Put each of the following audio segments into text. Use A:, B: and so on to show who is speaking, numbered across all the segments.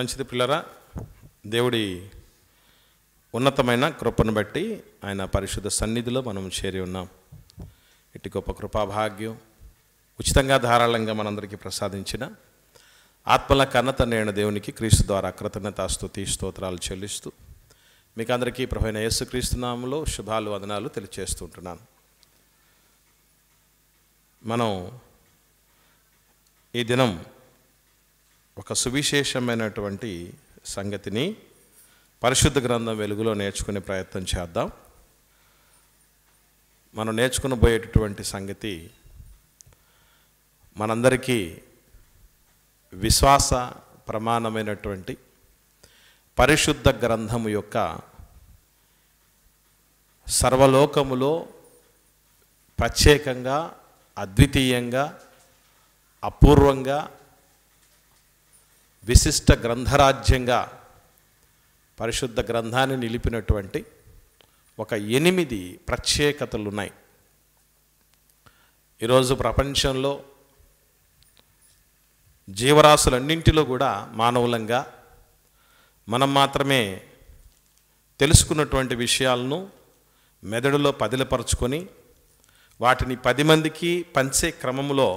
A: మంచిది పిల్లరా. దేవుడి ఉన్నతమైన కృపను బట్టి ఆయన పరిశుద్ధ సన్నిధిలో మనం చేరి ఉన్నాం. ఇటు గొప్ప కృపాభాగ్యం ఉచితంగా ధారాళంగా మనందరికీ ప్రసాదించిన ఆత్మల కన్నత నేను దేవునికి క్రీస్తు ద్వారా కృతజ్ఞతా స్తుతి స్తోత్రాలు చెల్లిస్తూ మీకు అందరికీ ప్రభువైన యేసుక్రీస్తు నామములో శుభాలు వందనాలు తెలియచేస్తుంటున్నాను. మనం ఈ దినం ఒక సువిశేషమైనటువంటి సంగతిని పరిశుద్ధ గ్రంథం వెలుగులో నేర్చుకునే ప్రయత్నం చేద్దాం. మనం నేర్చుకునబోయేటటువంటి సంగతి మనందరికీ విశ్వాస ప్రమాణమైనటువంటి పరిశుద్ధ గ్రంథము యొక్క సర్వలోకములో ప్రత్యేకంగా, అద్వితీయంగా, అపూర్వంగా, విశిష్ట గ్రంథరాజ్యంగా పరిశుద్ధ గ్రంథాన్ని నిలిపినటువంటి ఒక 8 ప్రత్యేకతలు ఉన్నాయి. ఈరోజు ప్రపంచంలో జీవరాశులన్నింటిలో కూడా మానవులంగా మనం మాత్రమే తెలుసుకున్నటువంటి విషయాలను మెదడులో పదిలపరుచుకొని వాటిని 10 మందికి పంచే క్రమంలో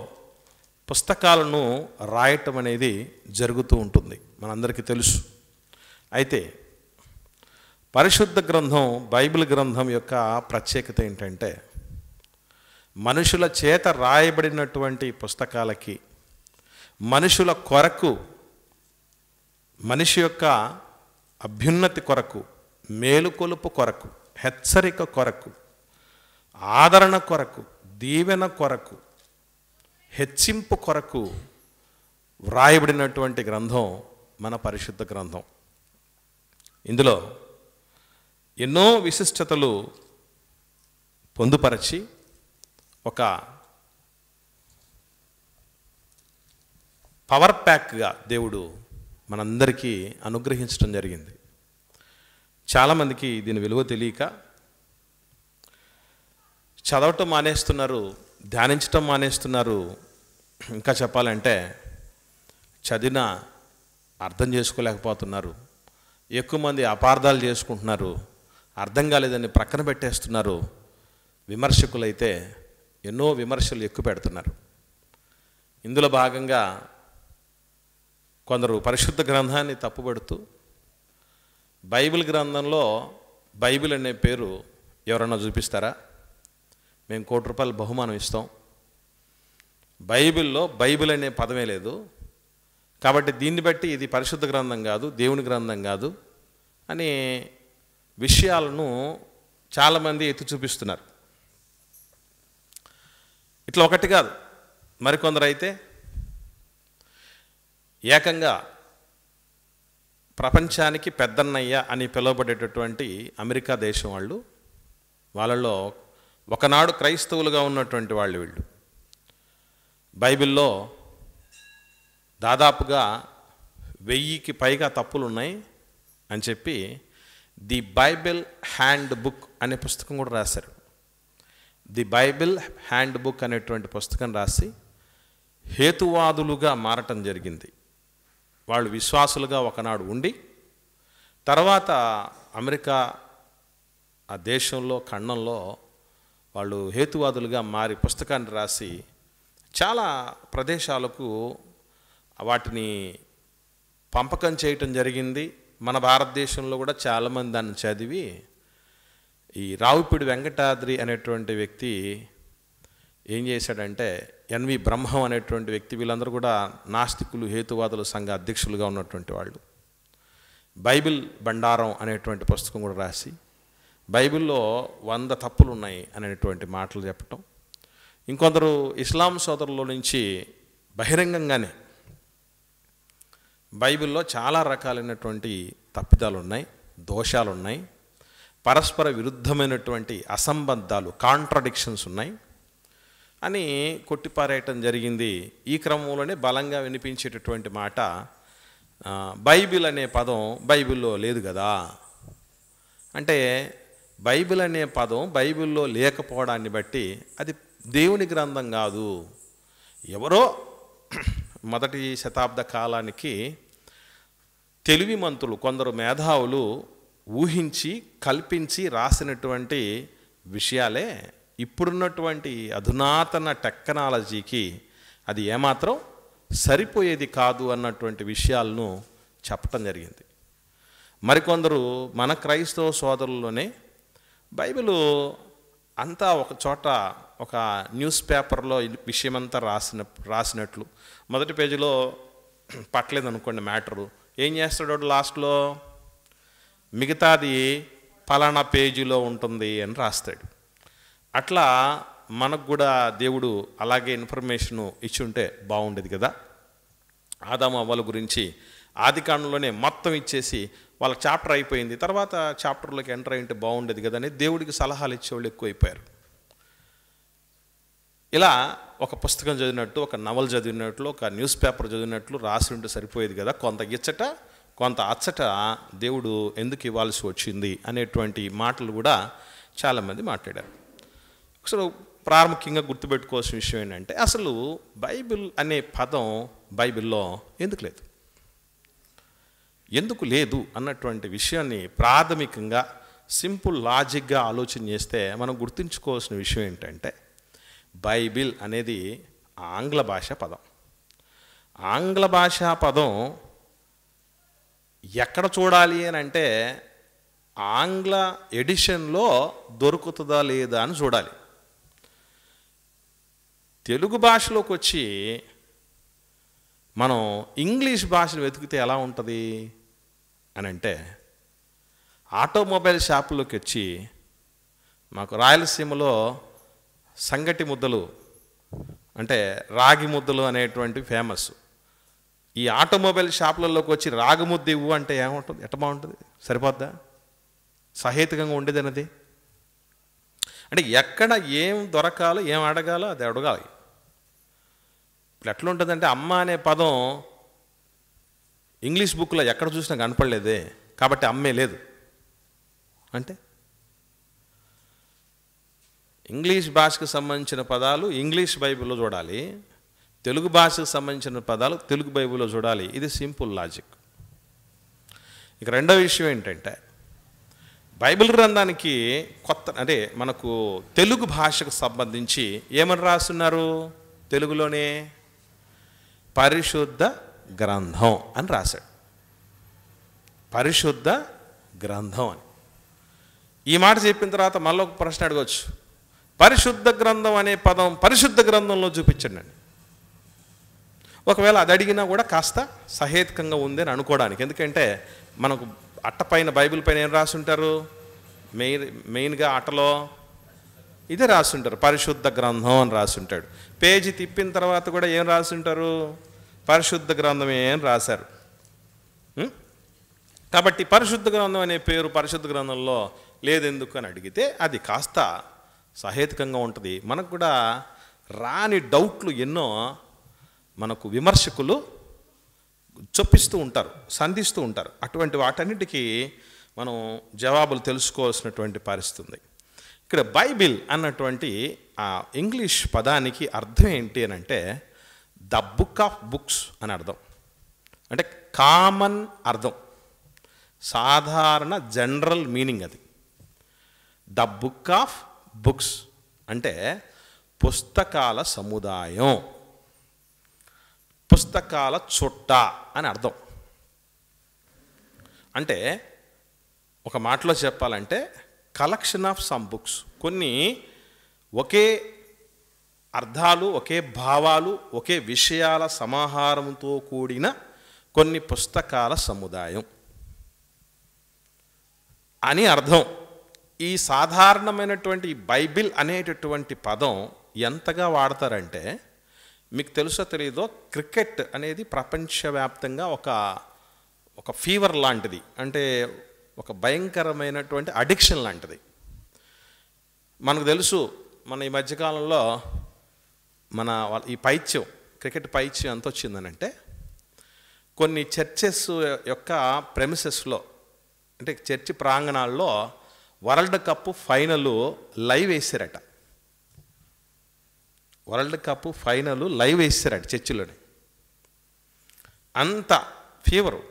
A: పుస్తకాలను రాయటం అనేది జరుగుతూ ఉంటుంది, మనందరికీ తెలుసు. అయితే పరిశుద్ధ గ్రంథం, బైబిల్ గ్రంథం యొక్క ప్రత్యేకత ఏంటంటే మనుషుల చేత రాయబడినటువంటి పుస్తకాలకి మనుషుల కొరకు, మనిషి యొక్క అభ్యున్నతి కొరకు, మేలుకొలుపు కొరకు, హెచ్చరిక కొరకు, ఆదరణ కొరకు, దీవెన కొరకు, హెచ్చింపు కొరకు వ్రాయబడినటువంటి గ్రంథం మన పరిశుద్ధ గ్రంథం. ఇందులో ఎన్నో విశిష్టతలు పొందుపరచి ఒక పవర్ ప్యాక్గా దేవుడు మనందరికీ అనుగ్రహించడం జరిగింది. చాలామందికి దీని విలువ తెలియక చదవటం మానేస్తున్నారు, ధ్యానించటం మానేస్తున్నారు. ఇంకా చెప్పాలంటే చదివిన అర్థం చేసుకోలేకపోతున్నారు. ఎక్కువ మంది అపార్థాలు చేసుకుంటున్నారు, అర్థం కాలేదని ప్రక్కన పెట్టేస్తున్నారు. విమర్శకులైతే ఎన్నో విమర్శలు ఎక్కువ పెడుతున్నారు. ఇందులో భాగంగా కొందరు పరిశుద్ధ గ్రంథాన్ని తప్పుపడుతూ బైబిల్ గ్రంథంలో బైబిల్ అనే పేరు ఎవరన్నా చూపిస్తారా, మేము ₹1,00,00,000 బహుమానం ఇస్తాం, బైబిల్లో బైబిల్ అనే పదమే లేదు కాబట్టి దీన్ని బట్టి ఇది పరిశుద్ధ గ్రంథం కాదు, దేవుని గ్రంథం కాదు అనే విషయాలను చాలామంది ఎత్తి చూపిస్తున్నారు. ఇట్లా ఒకటి కాదు, మరికొందరు అయితే ఏకంగా ప్రపంచానికి పెద్దన్నయ్య అని పిలువబడేటటువంటి అమెరికా దేశం వాళ్ళలో ఒకనాడు క్రైస్తవులుగా ఉన్నటువంటి వీళ్ళు బైబిల్లో దాదాపుగా 1000కి పైగా తప్పులు ఉన్నాయి అని చెప్పి ది బైబిల్ హ్యాండ్ బుక్ అనే పుస్తకం కూడా రాశారు. ది బైబిల్ హ్యాండ్ బుక్ అనేటువంటి పుస్తకం రాసి హేతువాదులుగా మారటం జరిగింది. వాళ్ళు విశ్వాసులుగా ఒకనాడు ఉండి తర్వాత అమెరికా ఆ దేశంలో, ఖండంలో వాళ్ళు హేతువాదులుగా మారి పుస్తకాన్ని రాసి చాలా ప్రదేశాలకు వాటిని పంపకం చేయటం జరిగింది. మన భారతదేశంలో కూడా చాలామంది దాన్ని చదివి ఈ రావుపిడి వెంకటాద్రి అనేటువంటి వ్యక్తి ఏం చేశాడంటే, ఎన్వి బ్రహ్మం అనేటువంటి వ్యక్తి, వీళ్ళందరూ కూడా నాస్తికులు, హేతువాదుల సంఘ అధ్యక్షులుగా ఉన్నటువంటి వాళ్ళు, బైబిల్ బండారం అనేటువంటి పుస్తకం కూడా రాసి బైబిల్లో 100 తప్పులు ఉన్నాయి అనేటువంటి మాటలు చెప్పటం. ఇంకొందరు ఇస్లాం సోదరుల నుంచి బహిరంగంగానే బైబిల్లో చాలా రకాలైనటువంటి తప్పిదాలు ఉన్నాయి, దోషాలు ఉన్నాయి, పరస్పర విరుద్ధమైనటువంటి అసంబద్ధాలు, కాంట్రడిక్షన్స్ ఉన్నాయి అని కొట్టిపారేయటం జరిగింది. ఈ క్రమంలోనే బలంగా వినిపించేటటువంటి మాట, బైబిల్ అనే పదం బైబిల్లో లేదు కదా. అంటే బైబిల్ అనే పదం బైబిల్లో లేకపోవడాన్ని బట్టి అది దేవుని గ్రంథం కాదు, ఎవరో మొదటి శతాబ్ద కాలానికి తెలివిమంతులు కొందరు మేధావులు ఊహించి కల్పించి రాసినటువంటి విషయాలే ఇప్పుడున్నటువంటి అధునాతన టెక్నాలజీకి అది ఏమాత్రం సరిపోయేది కాదు అన్నటువంటి విషయాలను చెప్పటం జరిగింది. మరికొందరు మన క్రైస్తవ సోదరుల్లోనే బైబిల్ అంతా ఒక చోట ఒక న్యూస్ పేపర్లో విషయమంతా రాసినట్లు మొదటి పేజీలో పట్టలేదు అనుకోండి మ్యాటరు, ఏం చేస్తాడు లాస్ట్లో మిగతాది పలానా పేజీలో ఉంటుంది అని రాస్తాడు. అట్లా మనకు కూడా దేవుడు అలాగే ఇన్ఫర్మేషను ఇచ్చుంటే బాగుండేది కదా. ఆదాము అవ్వల గురించి ఆదికాండంలోనే మొత్తం ఇచ్చేసి వాళ్ళ చాప్టర్ అయిపోయింది, తర్వాత చాప్టర్లోకి ఎంటర్ అయింటే బాగుండేది కదా అని దేవుడికి సలహాలు ఇచ్చేవాళ్ళు ఎక్కువైపోయారు. ఇలా ఒక పుస్తకం చదివినట్టు, ఒక నవల చదివినట్లు, ఒక న్యూస్ పేపర్ చదివినట్లు రాసి ఉంటే సరిపోయేది కదా, కొంత ఇచ్చట కొంత అచ్చట దేవుడు ఎందుకు ఇవ్వాల్సి వచ్చింది అనేటువంటి మాటలు కూడా చాలామంది మాట్లాడారు. అసలు ప్రాముఖ్యంగా గుర్తుపెట్టుకోవాల్సిన విషయం ఏంటంటే అసలు బైబిల్ అనే పదం బైబిల్లో ఎందుకు లేదు అన్నటువంటి విషయాన్ని ప్రాథమికంగా సింపుల్ లాజిక్గా ఆలోచన చేస్తే మనం గుర్తుంచుకోవాల్సిన విషయం ఏంటంటే బైబిల్ అనేది ఆంగ్ల భాష పదం. ఆంగ్ల భాషా పదం ఎక్కడ చూడాలి అని అంటే ఆంగ్ల ఎడిషన్లో దొరుకుతుందా లేదా అని చూడాలి. తెలుగు భాషలోకి వచ్చి మనం ఇంగ్లీష్ భాషను వెతికితే ఎలా ఉంటుంది అని అంటే ఆటోమొబైల్ షాపులోకి వచ్చి మాకు రాయలసీమలో సంగటి ముద్దలు అంటే రాగి ముద్దలు అనేటువంటి ఫేమస్. ఈ ఆటోమొబైల్ షాపులలోకి వచ్చి రాగి ముద్ద ఇవ్వు అంటే ఏముంటుంది, ఎట్ట బాగుంటుంది, సరిపోద్దా, సహేతుకంగా ఉండేది అన్నది. అంటే ఎక్కడ ఏం దొరకాలో ఏం అడగాలో అది అడగాలి. ఇప్పుడు ఎట్లా ఉంటుందంటే అమ్మ అనే పదం ఇంగ్లీష్ బుక్లో ఎక్కడ చూసినా కనపడలేదే కాబట్టి అమ్మే లేదు అంటే ఇంగ్లీష్ భాషకు సంబంధించిన పదాలు ఇంగ్లీష్ బైబిల్లో చూడాలి, తెలుగు భాషకు సంబంధించిన పదాలు తెలుగు బైబిల్లో చూడాలి. ఇది సింపుల్ లాజిక్. ఇక రెండో విషయం ఏంటంటే బైబిల్ గ్రంథానికి కొత్త అంటే మనకు తెలుగు భాషకు సంబంధించి ఏమని రాస్తున్నారు, తెలుగులోనే పరిశుద్ధ గ్రంథం అని రాశాడు. పరిశుద్ధ గ్రంథం అని ఈ మాట చెప్పిన తర్వాత మళ్ళీ ఒక ప్రశ్న అడగవచ్చు, పరిశుద్ధ గ్రంథం అనే పదం పరిశుద్ధ గ్రంథంలో చూపించండి అని. ఒకవేళ అది అడిగినా కూడా కాస్త సహేతుకంగా ఉంది అని అనుకోవడానికి, ఎందుకంటే మనకు అట్టపైన బైబిల్ పైన ఏం రాసుంటారు, మెయిన్గా అట్టలో ఇదే రాసుంటారు, పరిశుద్ధ గ్రంథం అని రాసుంటాడు. పేజీ తిప్పిన తర్వాత కూడా ఏం రాసుంటారు, పరిశుద్ధ గ్రంథమే అని రాశారు. కాబట్టి పరిశుద్ధ గ్రంథం అనే పేరు పరిశుద్ధ గ్రంథంలో లేదెందుకు అని అడిగితే అది కాస్త సహేతుకంగా ఉంటుంది. మనకు కూడా రాని డౌట్లు ఎన్నో మనకు విమర్శకులు చొప్పిస్తూ ఉంటారు, సంధిస్తూ ఉంటారు. అటువంటి వాటన్నిటికీ మనం జవాబులు తెలుసుకోవాల్సినటువంటి పరిస్థితి ఉంది. ఇక్కడ బైబిల్ అన్నటువంటి ఆ ఇంగ్లీష్ పదానికి అర్థం ఏంటి అని అంటే ద బుక్ ఆఫ్ బుక్స్ అని అర్థం. అంటే కామన్ అర్థం, సాధారణ జనరల్ మీనింగ్ అది. ద బుక్ ఆఫ్ బుక్స్ అంటే పుస్తకాల సముదాయం, పుస్తకాల చుట్ట అని అర్థం. అంటే ఒక మాటలో చెప్పాలంటే కలెక్షన్ ఆఫ్ సమ్ బుక్స్, కొన్ని ఒకే అర్థాలు, ఒకే భావాలు, ఒకే విషయాల సమాహారంతో కూడిన కొన్ని పుస్తకాల సముదాయం అని అర్థం. ఈ సాధారణమైనటువంటి బైబిల్ అనేటటువంటి పదం ఎంతగా వాడతారంటే మీకు తెలుసో తెలీదో క్రికెట్ అనేది ప్రపంచవ్యాప్తంగా ఒక ఫీవర్ లాంటిది, అంటే ఒక భయంకరమైనటువంటి అడిక్షన్ లాంటిది. మనకు తెలుసు మన ఈ మధ్యకాలంలో మన ఈ పైత్యం, క్రికెట్ పైత్యం ఎంత వచ్చిందనంటే కొన్ని చర్చెస్ యొక్క ప్రెమిసెస్లో అంటే చర్చి ప్రాంగణాల్లో వరల్డ్ కప్ ఫైనల్ లైవ్ వేసారట. వరల్డ్ కప్ ఫైనల్ లైవ్ వేసారట చర్చిలోనే. అంత ఫీవరు.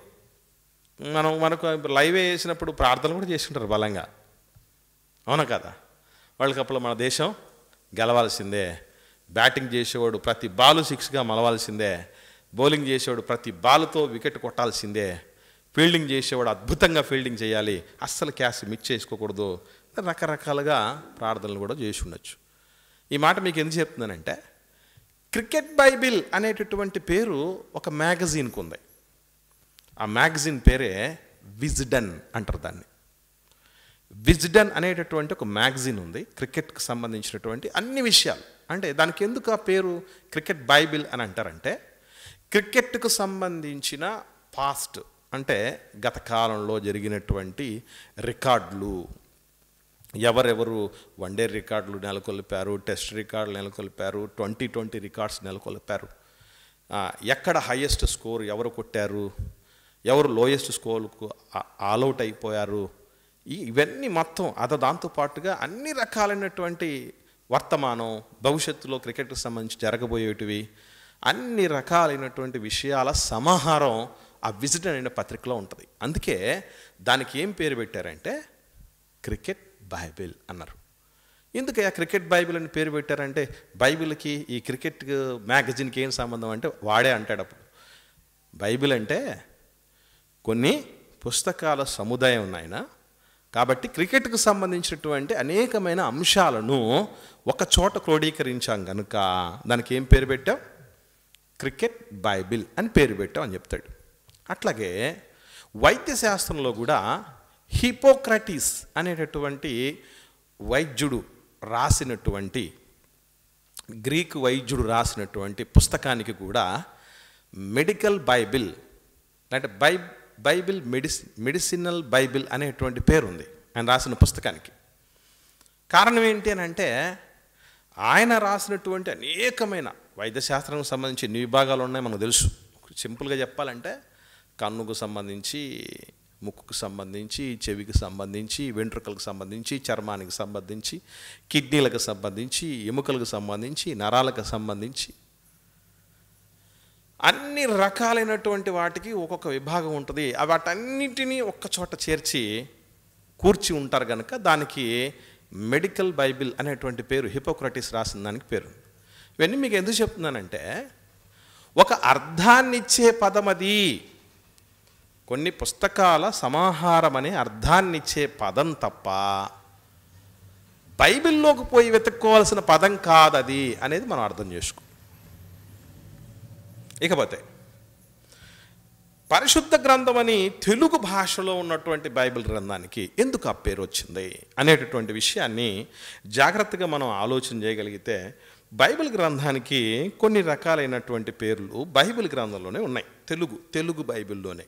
A: మనకు లైవ్ వేసినప్పుడు ప్రార్థనలు కూడా చేస్తుంటారు బలంగా, అవునా కదా? వరల్డ్ కప్లో మన దేశం గెలవాల్సిందే, బ్యాటింగ్ చేసేవాడు ప్రతి బాలు 6గా మలవాల్సిందే, బౌలింగ్ చేసేవాడు ప్రతి బాలుతో వికెట్ కొట్టాల్సిందే, ఫీల్డింగ్ చేసేవాడు అద్భుతంగా ఫీల్డింగ్ చేయాలి, అస్సలు క్యాచ్ మిస్ చేసుకోకూడదు, రకరకాలుగా ప్రార్థనలు కూడా చేసి ఉండొచ్చు. ఈ మాట మీకు ఎందుకు చెప్తున్నానంటే, క్రికెట్ బైబిల్ అనేటటువంటి పేరు ఒక మ్యాగజైన్కి ఉంది. ఆ మ్యాగజైన్ పేరే విజ్డన్ అంటారు దాన్ని. విజ్డన్ అనేటటువంటి ఒక మ్యాగజైన్ ఉంది, క్రికెట్కి సంబంధించినటువంటి అన్ని విషయాలు. అంటే దానికి ఎందుకు ఆ పేరు క్రికెట్ బైబిల్ అని అంటారంటే, క్రికెట్కు సంబంధించిన పాస్ట్ అంటే గత కాలంలో జరిగినటువంటి రికార్డులు, ఎవరెవరు వన్డే రికార్డులు నెలకొల్పారు, టెస్ట్ రికార్డులు నెలకొల్పారు, 2020 రికార్డ్స్ నెలకొల్పారు, ఎక్కడ హైయెస్ట్ స్కోర్ ఎవరు కొట్టారు, ఎవరు లోయెస్ట్ స్కోర్కు ఆల్అవుట్ అయిపోయారు, ఇవన్నీ మొత్తం దాంతోపాటుగా అన్ని రకాలైనటువంటి వర్తమానం, భవిష్యత్తులో క్రికెట్కి సంబంధించి జరగబోయేటివి అన్ని రకాలైనటువంటి విషయాల సమాహారం ఆ విజ్డన్ అనే పత్రికలో ఉంటుంది. అందుకే దానికి ఏం పేరు పెట్టారంటే క్రికెట్ బైబిల్ అన్నారు. ఎందుకు ఆ క్రికెట్ బైబిల్ అని పేరు పెట్టారంటే, బైబిల్కి ఈ క్రికెట్ మ్యాగజైన్కి ఏం సంబంధం అంటే, వాడే అంటాడు అప్పుడు, బైబిల్ అంటే కొన్ని పుస్తకాల సముదాయం ఉన్నాయన, కాబట్టి క్రికెట్కు సంబంధించినటువంటి అనేకమైన అంశాలను ఒక చోట క్రోడీకరించాం కనుక దానికి ఏం పేరు పెట్టాం, క్రికెట్ బైబిల్ అని పేరు పెట్టాం అని చెప్తాడు. అట్లాగే వైద్యశాస్త్రంలో కూడా హిపోక్రటీస్ అనేటటువంటి వైద్యుడు రాసినటువంటి, గ్రీకు వైద్యుడు రాసినటువంటి పుస్తకానికి కూడా మెడికల్ బైబిల్ అంటే బైబిల్ మెడిసినల్ బైబిల్ అనేటువంటి పేరు ఉంది ఆయన రాసిన పుస్తకానికి. కారణం ఏంటి అని అంటే, ఆయన రాసినటువంటి అనేకమైన వైద్యశాస్త్రానికి సంబంధించి ఎన్ని విభాగాలు ఉన్నాయి మనకు తెలుసు. సింపుల్గా చెప్పాలంటే, కన్నుకు సంబంధించి, ముక్కుకు సంబంధించి, చెవికి సంబంధించి, వెంట్రుకలకు సంబంధించి, చర్మానికి సంబంధించి, కిడ్నీలకు సంబంధించి, ఎముకలకు సంబంధించి, నరాలకు సంబంధించి అన్ని రకాలైనటువంటి వాటికి ఒక్కొక్క విభాగం ఉంటుంది. వాటన్నిటినీ ఒక్క చోట చేర్చి కూర్చి ఉంటారు కనుక దానికి మెడికల్ బైబిల్ అనేటువంటి పేరు, హిపోక్రటీస్ రాసిన దానికి పేరు. ఇవన్నీ మీకు ఎందుకు చెప్తున్నానంటే, ఒక అర్థాన్నిచ్చే పదం అది. కొన్ని పుస్తకాల సమాహారం అనే అర్థాన్నిచ్చే పదం తప్ప బైబిల్లోకి పోయి వెతుక్కోవాల్సిన పదం కాదది అనేది మనం అర్థం చేసుకో. ఇకపోతే పరిశుద్ధ గ్రంథం అని తెలుగు భాషలో ఉన్నటువంటి బైబిల్ గ్రంథానికి ఎందుకు ఆ పేరు వచ్చింది అనేటటువంటి విషయాన్ని జాగ్రత్తగా మనం ఆలోచన చేయగలిగితే, బైబిల్ గ్రంథానికి కొన్ని రకాలైనటువంటి పేర్లు బైబిల్ గ్రంథంలోనే ఉన్నాయి. తెలుగు బైబిల్లోనే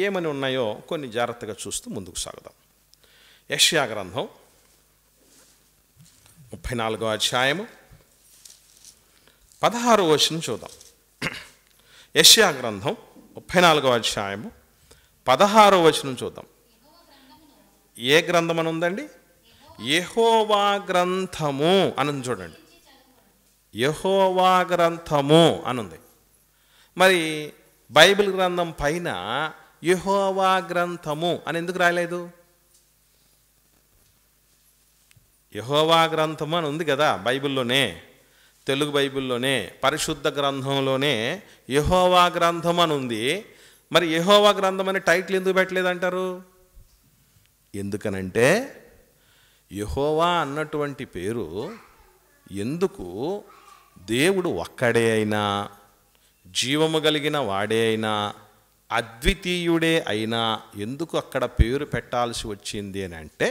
A: ఏమని ఉన్నాయో కొన్ని జాగ్రత్తగా చూస్తూ ముందుకు సాగుదాం. యెషయా గ్రంథం 34వ అధ్యాయము 16వ వచనం చూద్దాం. యెషయా గ్రంథం 34వ అధ్యాయము 16వ వచనం చూద్దాం. ఏ గ్రంథం అని ఉందండి? యెహోవా గ్రంథము అని చూడండి. యెహోవా గ్రంథము అనుంది. మరి బైబిల్ గ్రంథం పైన యెహోవా గ్రంథము అని ఎందుకు రాయలేదు? యెహోవా గ్రంథము అని ఉంది కదా బైబిల్లోనే, తెలుగు బైబిల్లోనే, పరిశుద్ధ గ్రంథంలోనే యెహోవా గ్రంథం అని ఉంది. మరి యెహోవా గ్రంథం అనే టైటిల్ ఎందుకు పెట్టలేదంటారు? ఎందుకనంటే యెహోవా అన్నటువంటి పేరు ఎందుకు దేవుడు ఒక్కడే అయినా, జీవము కలిగిన వాడే అయినా, అద్వితీయుడే అయినా ఎందుకు అక్కడ పేరు పెట్టాల్సి వచ్చింది అని అంటే,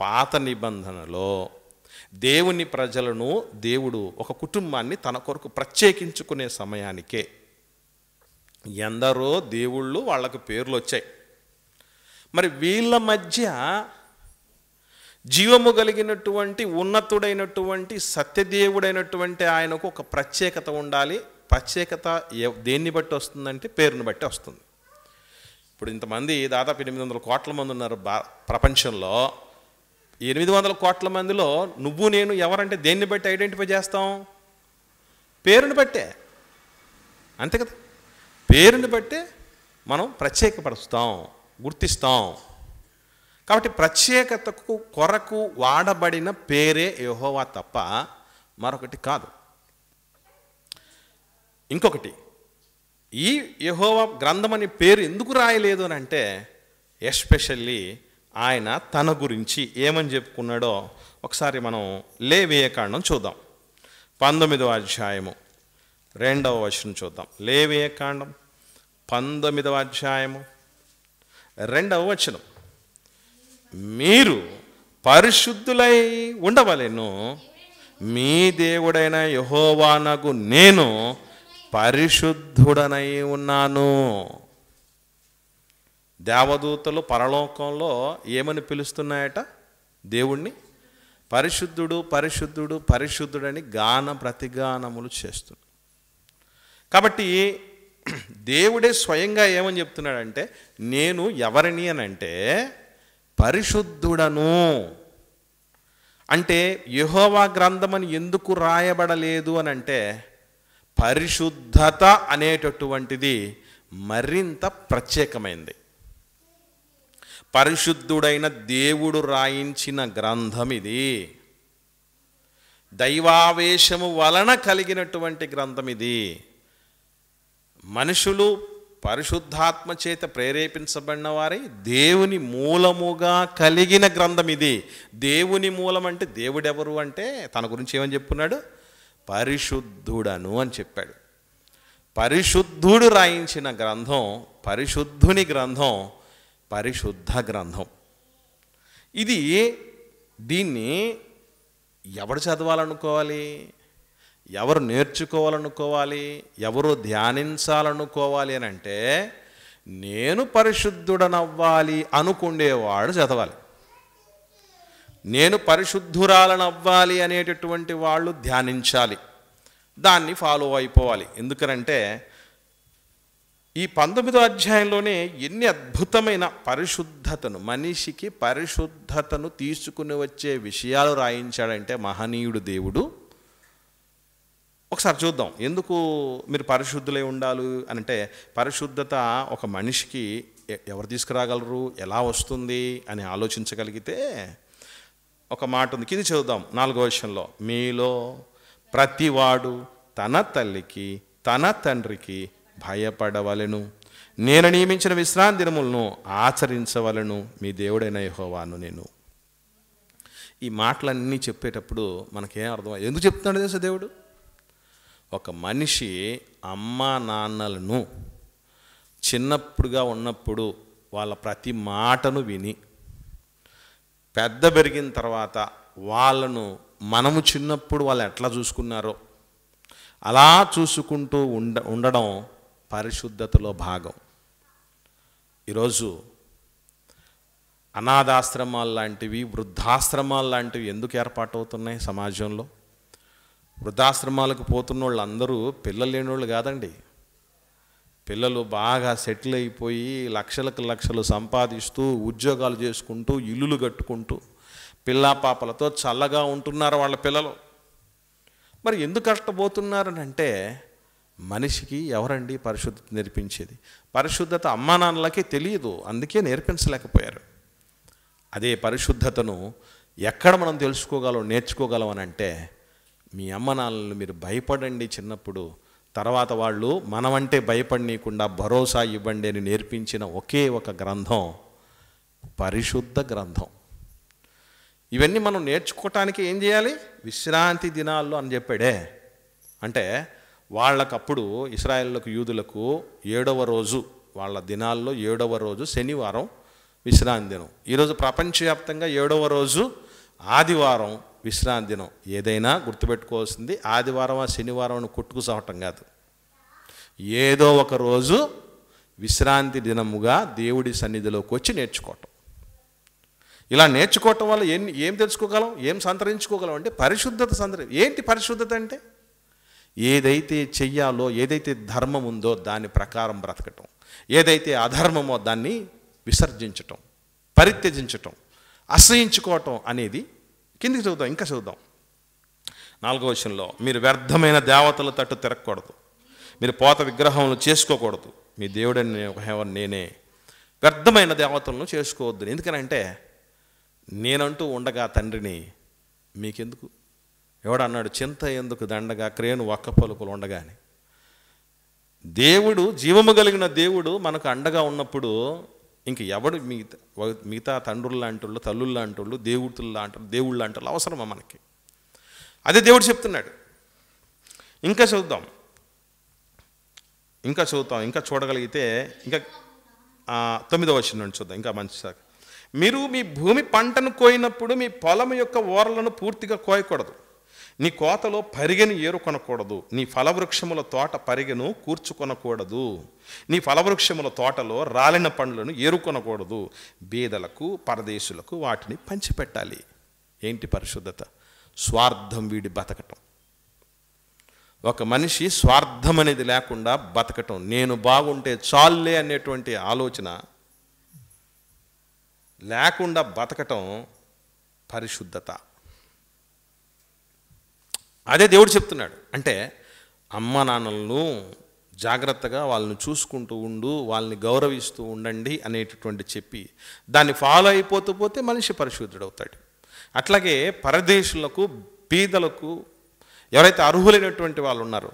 A: పాత నిబంధనలో దేవుని ప్రజలను దేవుడు ఒక కుటుంబాన్ని తన కొరకు ప్రత్యేకించుకునే సమయానికే ఎందరో దేవుళ్ళు వాళ్ళకు పేర్లు వచ్చాయి. మరి వీళ్ళ మధ్య జీవము కలిగినటువంటి ఉన్నతుడైనటువంటి సత్యదేవుడైనటువంటి ఆయనకు ఒక ప్రత్యేకత ఉండాలి. ప్రత్యేకత దేన్ని బట్టి వస్తుందంటే పేరుని బట్టి వస్తుంది. ఇప్పుడు ఇంతమంది దాదాపు 800 కోట్ల మంది ఉన్నారు ప్రపంచంలో. 800 కోట్ల మందిలో నువ్వు నేను ఎవరంటే దేన్ని బట్టి ఐడెంటిఫై చేస్తాం? పేరుని బట్టే, అంతే కదా. పేరుని బట్టే మనం ప్రత్యేకపరుస్తాం, గుర్తిస్తాం. కాబట్టి ప్రత్యేకతకు కొరకు వాడబడిన పేరే యెహోవా తప్ప మరొకటి కాదు. ఇంకొకటి, ఈ యెహోవా గ్రంథం అనే పేరు ఎందుకు రాయలేదు అని అంటే, ఎస్పెషల్లీ ఆయన తన గురించి ఏమని చెప్పుకున్నాడో ఒకసారి మనం లేవియకాండం చూద్దాం. 19వ అధ్యాయము 2వ వచనం చూద్దాం. లేవియకాండం 19వ అధ్యాయము 2వ వచనం. మీరు పరిశుద్ధులై ఉండవలెను, మీ దేవుడైన యెహోవానగు నేను పరిశుద్ధుడనై ఉన్నాను. దేవదూతలు పరలోకంలో ఏమని పిలుస్తున్నాయట? దేవుణ్ణి పరిశుద్ధుడు, పరిశుద్ధుడు, పరిశుద్ధుడని గాన ప్రతిగానములు చేస్తున్నాడు. కాబట్టి దేవుడే స్వయంగా ఏమని చెప్తున్నాడంటే, నేను ఎవరిని అని అంటే పరిశుద్ధుడను. అంటే యెహోవా గ్రంథమని ఎందుకు రాయబడలేదు అని అంటే, పరిశుద్ధత అనేటటువంటిది మరింత ప్రత్యేకమైంది. పరిశుద్ధుడైన దేవుడు రాయించిన గ్రంథం ఇది. దైవావేశము వలన కలిగినటువంటి గ్రంథం ఇది. మనుషులు పరిశుద్ధాత్మ చేత ప్రేరేపించబడిన వారై దేవుని మూలముగా కలిగిన గ్రంథం ఇది. దేవుని మూలం అంటే దేవుడెవరు అంటే తన గురించి ఏమని చెప్పుకున్నాడు? పరిశుద్ధుడను అని చెప్పాడు. పరిశుద్ధుడు రాయించిన గ్రంథం, పరిశుద్ధుని గ్రంథం, పరిశుద్ధ గ్రంథం ఇది. దీన్ని ఎవరు చదవాలనుకోవాలి? ఎవరు నేర్చుకోవాలనుకోవాలి? ఎవరు ధ్యానించాలనుకోవాలి అని అంటే, నేను పరిశుద్ధుడనవ్వాలి అనుకునేవాడు చదవాలి. నేను పరిశుద్ధురాలనవ్వాలి అనేటటువంటి వాళ్ళు ధ్యానించాలి, దాన్ని ఫాలో అయిపోవాలి. ఎందుకనంటే ఈ 19వ అధ్యాయంలోనే ఎన్ని అద్భుతమైన పరిశుద్ధతను, మనిషికి పరిశుద్ధతను తీసుకుని వచ్చే విషయాలు రాయించాడంటే మహనీయుడు దేవుడు. ఒకసారి చూద్దాం. ఎందుకు మీరు పరిశుద్ధులై ఉండాలి అంటే, పరిశుద్ధత ఒక మనిషికి ఎవరు తీసుకురాగలరు, ఎలా వస్తుంది అని ఆలోచించగలిగితే ఒక మాట ఉంది. కింది చదువుదాం 4వ వచనంలో. మీలో ప్రతివాడు తన తల్లికి తన తండ్రికి భయపడవలెను, నేను నియమించిన విశ్రాంతి దినములను ఆచరించవలను, మీ దేవుడైన యెహోవాను నేను. ఈ మాటలన్నీ చెప్పేటప్పుడు మనకేం అర్థం? ఎందుకు చెప్తున్నాడు తెలుసా దేవుడు? ఒక మనిషి అమ్మా నాన్నలను చిన్నప్పుడుగా ఉన్నప్పుడు వాళ్ళ ప్రతి మాటను విని, పెద్ద పెరిగిన తర్వాత వాళ్ళను మనము చిన్నప్పుడు వాళ్ళు ఎట్లా చూసుకున్నారో అలా చూసుకుంటూ ఉండడం పరిశుద్ధతలో భాగం. ఈరోజు అనాథాశ్రమాలు లాంటివి, వృద్ధాశ్రమాలు లాంటివి ఎందుకు ఏర్పాటవుతున్నాయి సమాజంలో? వృద్ధాశ్రమాలకు పోతున్న వాళ్ళు అందరూ పిల్లలు లేని వాళ్ళు కాదండి. పిల్లలు బాగా సెటిల్ అయిపోయి లక్షలకు లక్షలు సంపాదిస్తూ, ఉద్యోగాలు చేసుకుంటూ, ఇల్లులు కట్టుకుంటూ, పిల్లా పాపలతో చల్లగా ఉంటున్నారు వాళ్ళ పిల్లలు. మరి ఎందుకు కష్టపోతున్నారని అంటే, మనిషికి ఎవరండి పరిశుద్ధత నేర్పించేది? పరిశుద్ధత అమ్మా నాన్నలకే తెలియదు, అందుకే నేర్పించలేకపోయారు. అదే పరిశుద్ధతను ఎక్కడ మనం తెలుసుకోగలం, నేర్చుకోగలం అని అంటే, మీ అమ్మ నాన్నలను మీరు భయపడండి చిన్నప్పుడు, తర్వాత వాళ్ళు మనమంటే భయపడనీయకుండా భరోసా ఇవ్వండి అని నేర్పించిన ఒకే ఒక గ్రంథం పరిశుద్ధ గ్రంథం. ఇవన్నీ మనం నేర్చుకోవటానికి ఏం చేయాలి? విశ్రాంతి దినాల్లో అని చెప్పాడే. అంటే వాళ్ళకప్పుడు ఇశ్రాయేలులకు, యూదులకు 7వ రోజు, వాళ్ళ దినాల్లో 7వ రోజు శనివారం విశ్రాంతి దినం. ఈరోజు ప్రపంచవ్యాప్తంగా 7వ రోజు ఆదివారం విశ్రాంతి దినం. ఏదైనా గుర్తుపెట్టుకోవాల్సింది, ఆదివారం శనివారం కొట్టుకు సావటం కాదు. ఏదో ఒక రోజు విశ్రాంతి దినముగా దేవుడి సన్నిధిలోకి వచ్చి నేర్చుకోవటం. ఇలా నేర్చుకోవటం వల్ల ఏం తెలుసుకోగలం, ఏం సంతరించుకోగలం అంటే పరిశుద్ధత ఏంటి పరిశుద్ధత అంటే? ఏదైతే చెయ్యాలో, ఏదైతే ధర్మం ఉందో దాని ప్రకారం బ్రతకటం, ఏదైతే అధర్మమో దాన్ని విసర్జించటం, పరిత్యజించటం, అసహించుకోవటం అనేది. కిందికి చదువుదాం, ఇంకా చదువుదాం 4వ వచనంలో. మీరు వ్యర్థమైన దేవతల తట్టు తిరగకూడదు, మీరు పోత విగ్రహములు చేసుకోకూడదు, మీ దేవుడని నేనే. వ్యర్థమైన దేవతలను చేసుకోవద్దు. ఎందుకనంటే నేనంటూ ఉండగా తండ్రిని మీకెందుకు? ఎవడన్నాడు చింత ఎందుకు దండగా క్రేను ఒక్క పలుకులు ఉండగా అని. దేవుడు, జీవము కలిగిన దేవుడు మనకు అండగా ఉన్నప్పుడు ఇంక ఎవడు మిగతా తండ్రులు లాంటి వాళ్ళు, తల్లులు లాంటి వాళ్ళు, దేవుళ్ళు లాంటి వాళ్ళు అవసరమా మనకి? అదే దేవుడు చెప్తున్నాడు. ఇంకా చదువుతాం, ఇంకా చూడగలిగితే ఇంకా 9వ వచనం నుండి చూద్దాం, ఇంకా మంచిసారి. మీరు మీ భూమి పంటను కోయినప్పుడు మీ పొలం యొక్క ఓరలను పూర్తిగా కోయకూడదు, నీ కోతలో పరిగెను ఏరుకొనకూడదు, నీ ఫలవృక్షముల తోట పరిగెను కూర్చుకొనకూడదు, నీ ఫలవృక్షముల తోటలో రాలిన పండ్లను ఏరుకొనకూడదు, బీదలకు పరదేశులకు వాటిని పంచిపెట్టాలి. ఏంటి పరిశుద్ధత? స్వార్థం వీడి బతకటం. ఒక మనిషి స్వార్థం అనేది లేకుండా బతకటం, నేను బాగుంటే చాలులే అనేటువంటి ఆలోచన లేకుండా బతకటం పరిశుద్ధత. అదే దేవుడు చెప్తున్నాడు. అంటే అమ్మ నాన్నలను జాగ్రత్తగా వాళ్ళని చూసుకుంటూ ఉండు, వాళ్ళని గౌరవిస్తూ ఉండండి అనేటటువంటి చెప్పి దాన్ని ఫాలో అయిపోతూ పోతే మనిషి పరిశుద్ధుడవుతాడు. అట్లాగే పరదేశులకు, బీదలకు, ఎవరైతే అర్హులైనటువంటి వాళ్ళు ఉన్నారో,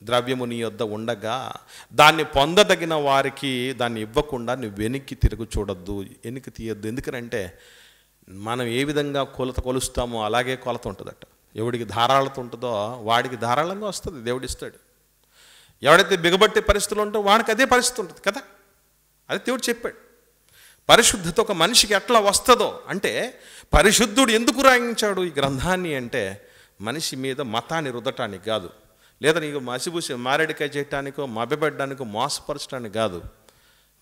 A: ద్రవ్యము నీ యొద్ద ఉండగా దాన్ని పొందదగిన వారికి దాన్ని ఇవ్వకుండా నువ్వు వెనక్కి తిరుగు చూడొద్దు, వెనక్కి తీయొద్దు. ఎందుకంటే మనం ఏ విధంగా కొలుస్తామో అలాగే కొలత ఉంటుందట. ఎవడికి ధారాళత ఉంటుందో వాడికి ధారాళంగా వస్తుంది, దేవుడు ఇస్తాడు. ఎవడైతే బిగబట్టే పరిస్థితులు ఉంటో వాడికి అదే పరిస్థితి ఉంటుంది కదా. అది దేవుడు చెప్పాడు. పరిశుద్ధత ఒక మనిషికి ఎట్లా వస్తుందో అంటే, పరిశుద్ధుడు ఎందుకు రాయించాడు ఈ గ్రంథాన్ని అంటే మనిషి మీద మతాన్ని రుద్దటానికి కాదు, లేదా నీకు మసిబూసి మారేడికాయ చేయటానికో మభ్యపెట్టడానికో మోసపరచడానికి కాదు,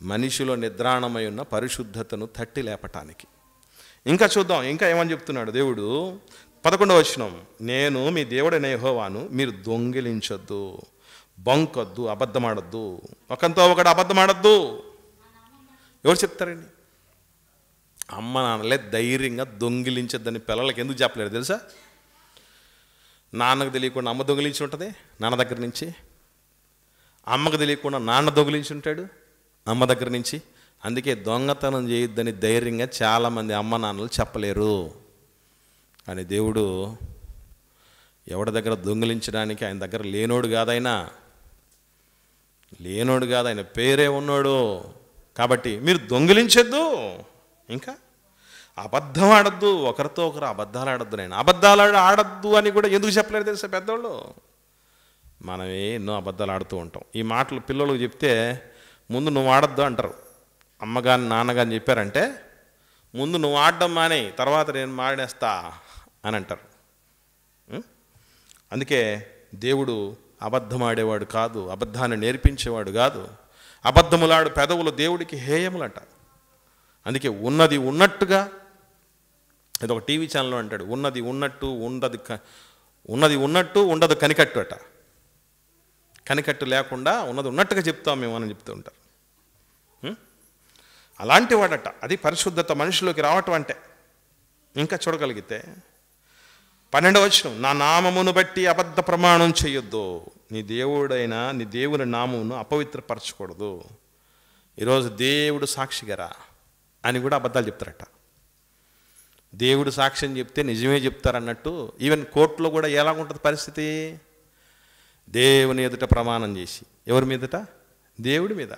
A: మనిషిలో నిద్రాణమై ఉన్న పరిశుద్ధతను తట్టి లేపటానికి. ఇంకా చూద్దాం, ఇంకా ఏమని చెప్తున్నాడు దేవుడు. 11వ వచనం, నేను మీ దేవుడైన యెహోవాను, మీరు దొంగిలించొద్దు, బొంకొద్దు, అబద్ధమాడొద్దు, ఒకంతో ఒకడు అబద్ధమాడొద్దు. ఎవరు చెప్తారండి? అమ్మ నాన్నలే ధైర్యంగా దొంగిలించొద్దని పిల్లలకి ఎందుకు చెప్పలేరు తెలుసా? నాన్నకు తెలియకుండా అమ్మ దొంగిలించి ఉంటుంది నాన్న దగ్గర నుంచి, అమ్మకు తెలియకుండా నాన్న దొంగిలించి ఉంటాడు అమ్మ దగ్గర నుంచి. అందుకే దొంగతనం చేయొద్దని ధైర్యంగా చాలామంది అమ్మ నాన్నలు చెప్పలేరు. కానీ దేవుడు ఎవడి దగ్గర దొంగిలించడానికి, ఆయన దగ్గర లేనోడు కాదైనా, పేరే ఉన్నాడు. కాబట్టి మీరు దొంగిలించొద్దు, ఇంకా అబద్ధం ఆడద్దు, ఒకరితో ఒకరు అబద్ధాలు ఆడద్దు. నేను అబద్ధాలు ఆడద్దు అని కూడా ఎందుకు చెప్పలేరు తెలుసా పెద్దవాళ్ళు? మనమే ఎన్నో అబద్ధాలు ఆడుతూ ఉంటాం. ఈ మాటలు పిల్లలకు చెప్తే ముందు నువ్వు ఆడద్దు అంటారు. అమ్మగాని నాన్నగాని చెప్పారంటే ముందు నువ్వు ఆడడం మానే, తర్వాత నేను మాడేస్తా అని అంటారు. అందుకే దేవుడు అబద్ధం ఆడేవాడు కాదు, అబద్ధాన్ని నేర్పించేవాడు కాదు. అబద్ధములాడు పెదవులు దేవుడికి హేయములంట. అందుకే ఉన్నది ఉన్నట్టుగా, ఇది ఒక టీవీ ఛానల్లో అంటాడు, ఉన్నది ఉన్నట్టు ఉండదు కనికట్టు అట. కనికట్టు లేకుండా ఉన్నది ఉన్నట్టుగా చెప్తాం మేము అని చెప్తూ ఉంటారు. అలాంటి వాడట. అది పరిశుద్ధత మనిషిలోకి రావటం అంటే. ఇంకా చూడగలిగితే 12వ వచనం, నా నామమును బట్టి అబద్ధ ప్రమాణం చేయొద్దు, నీ దేవుని నామమును అపవిత్రపరచకూడదు. ఈరోజు దేవుడు సాక్షిగారా అని కూడా అబద్ధాలు చెప్తారట. దేవుడు సాక్ష్యం చెప్తే నిజమే చెప్తారన్నట్టు. ఈవెన్ కోర్టులో కూడా ఎలాగుంటుంది పరిస్థితి? దేవుని ఎదుట ప్రమాణం చేసి, ఎవరి మీదట? దేవుడి మీద.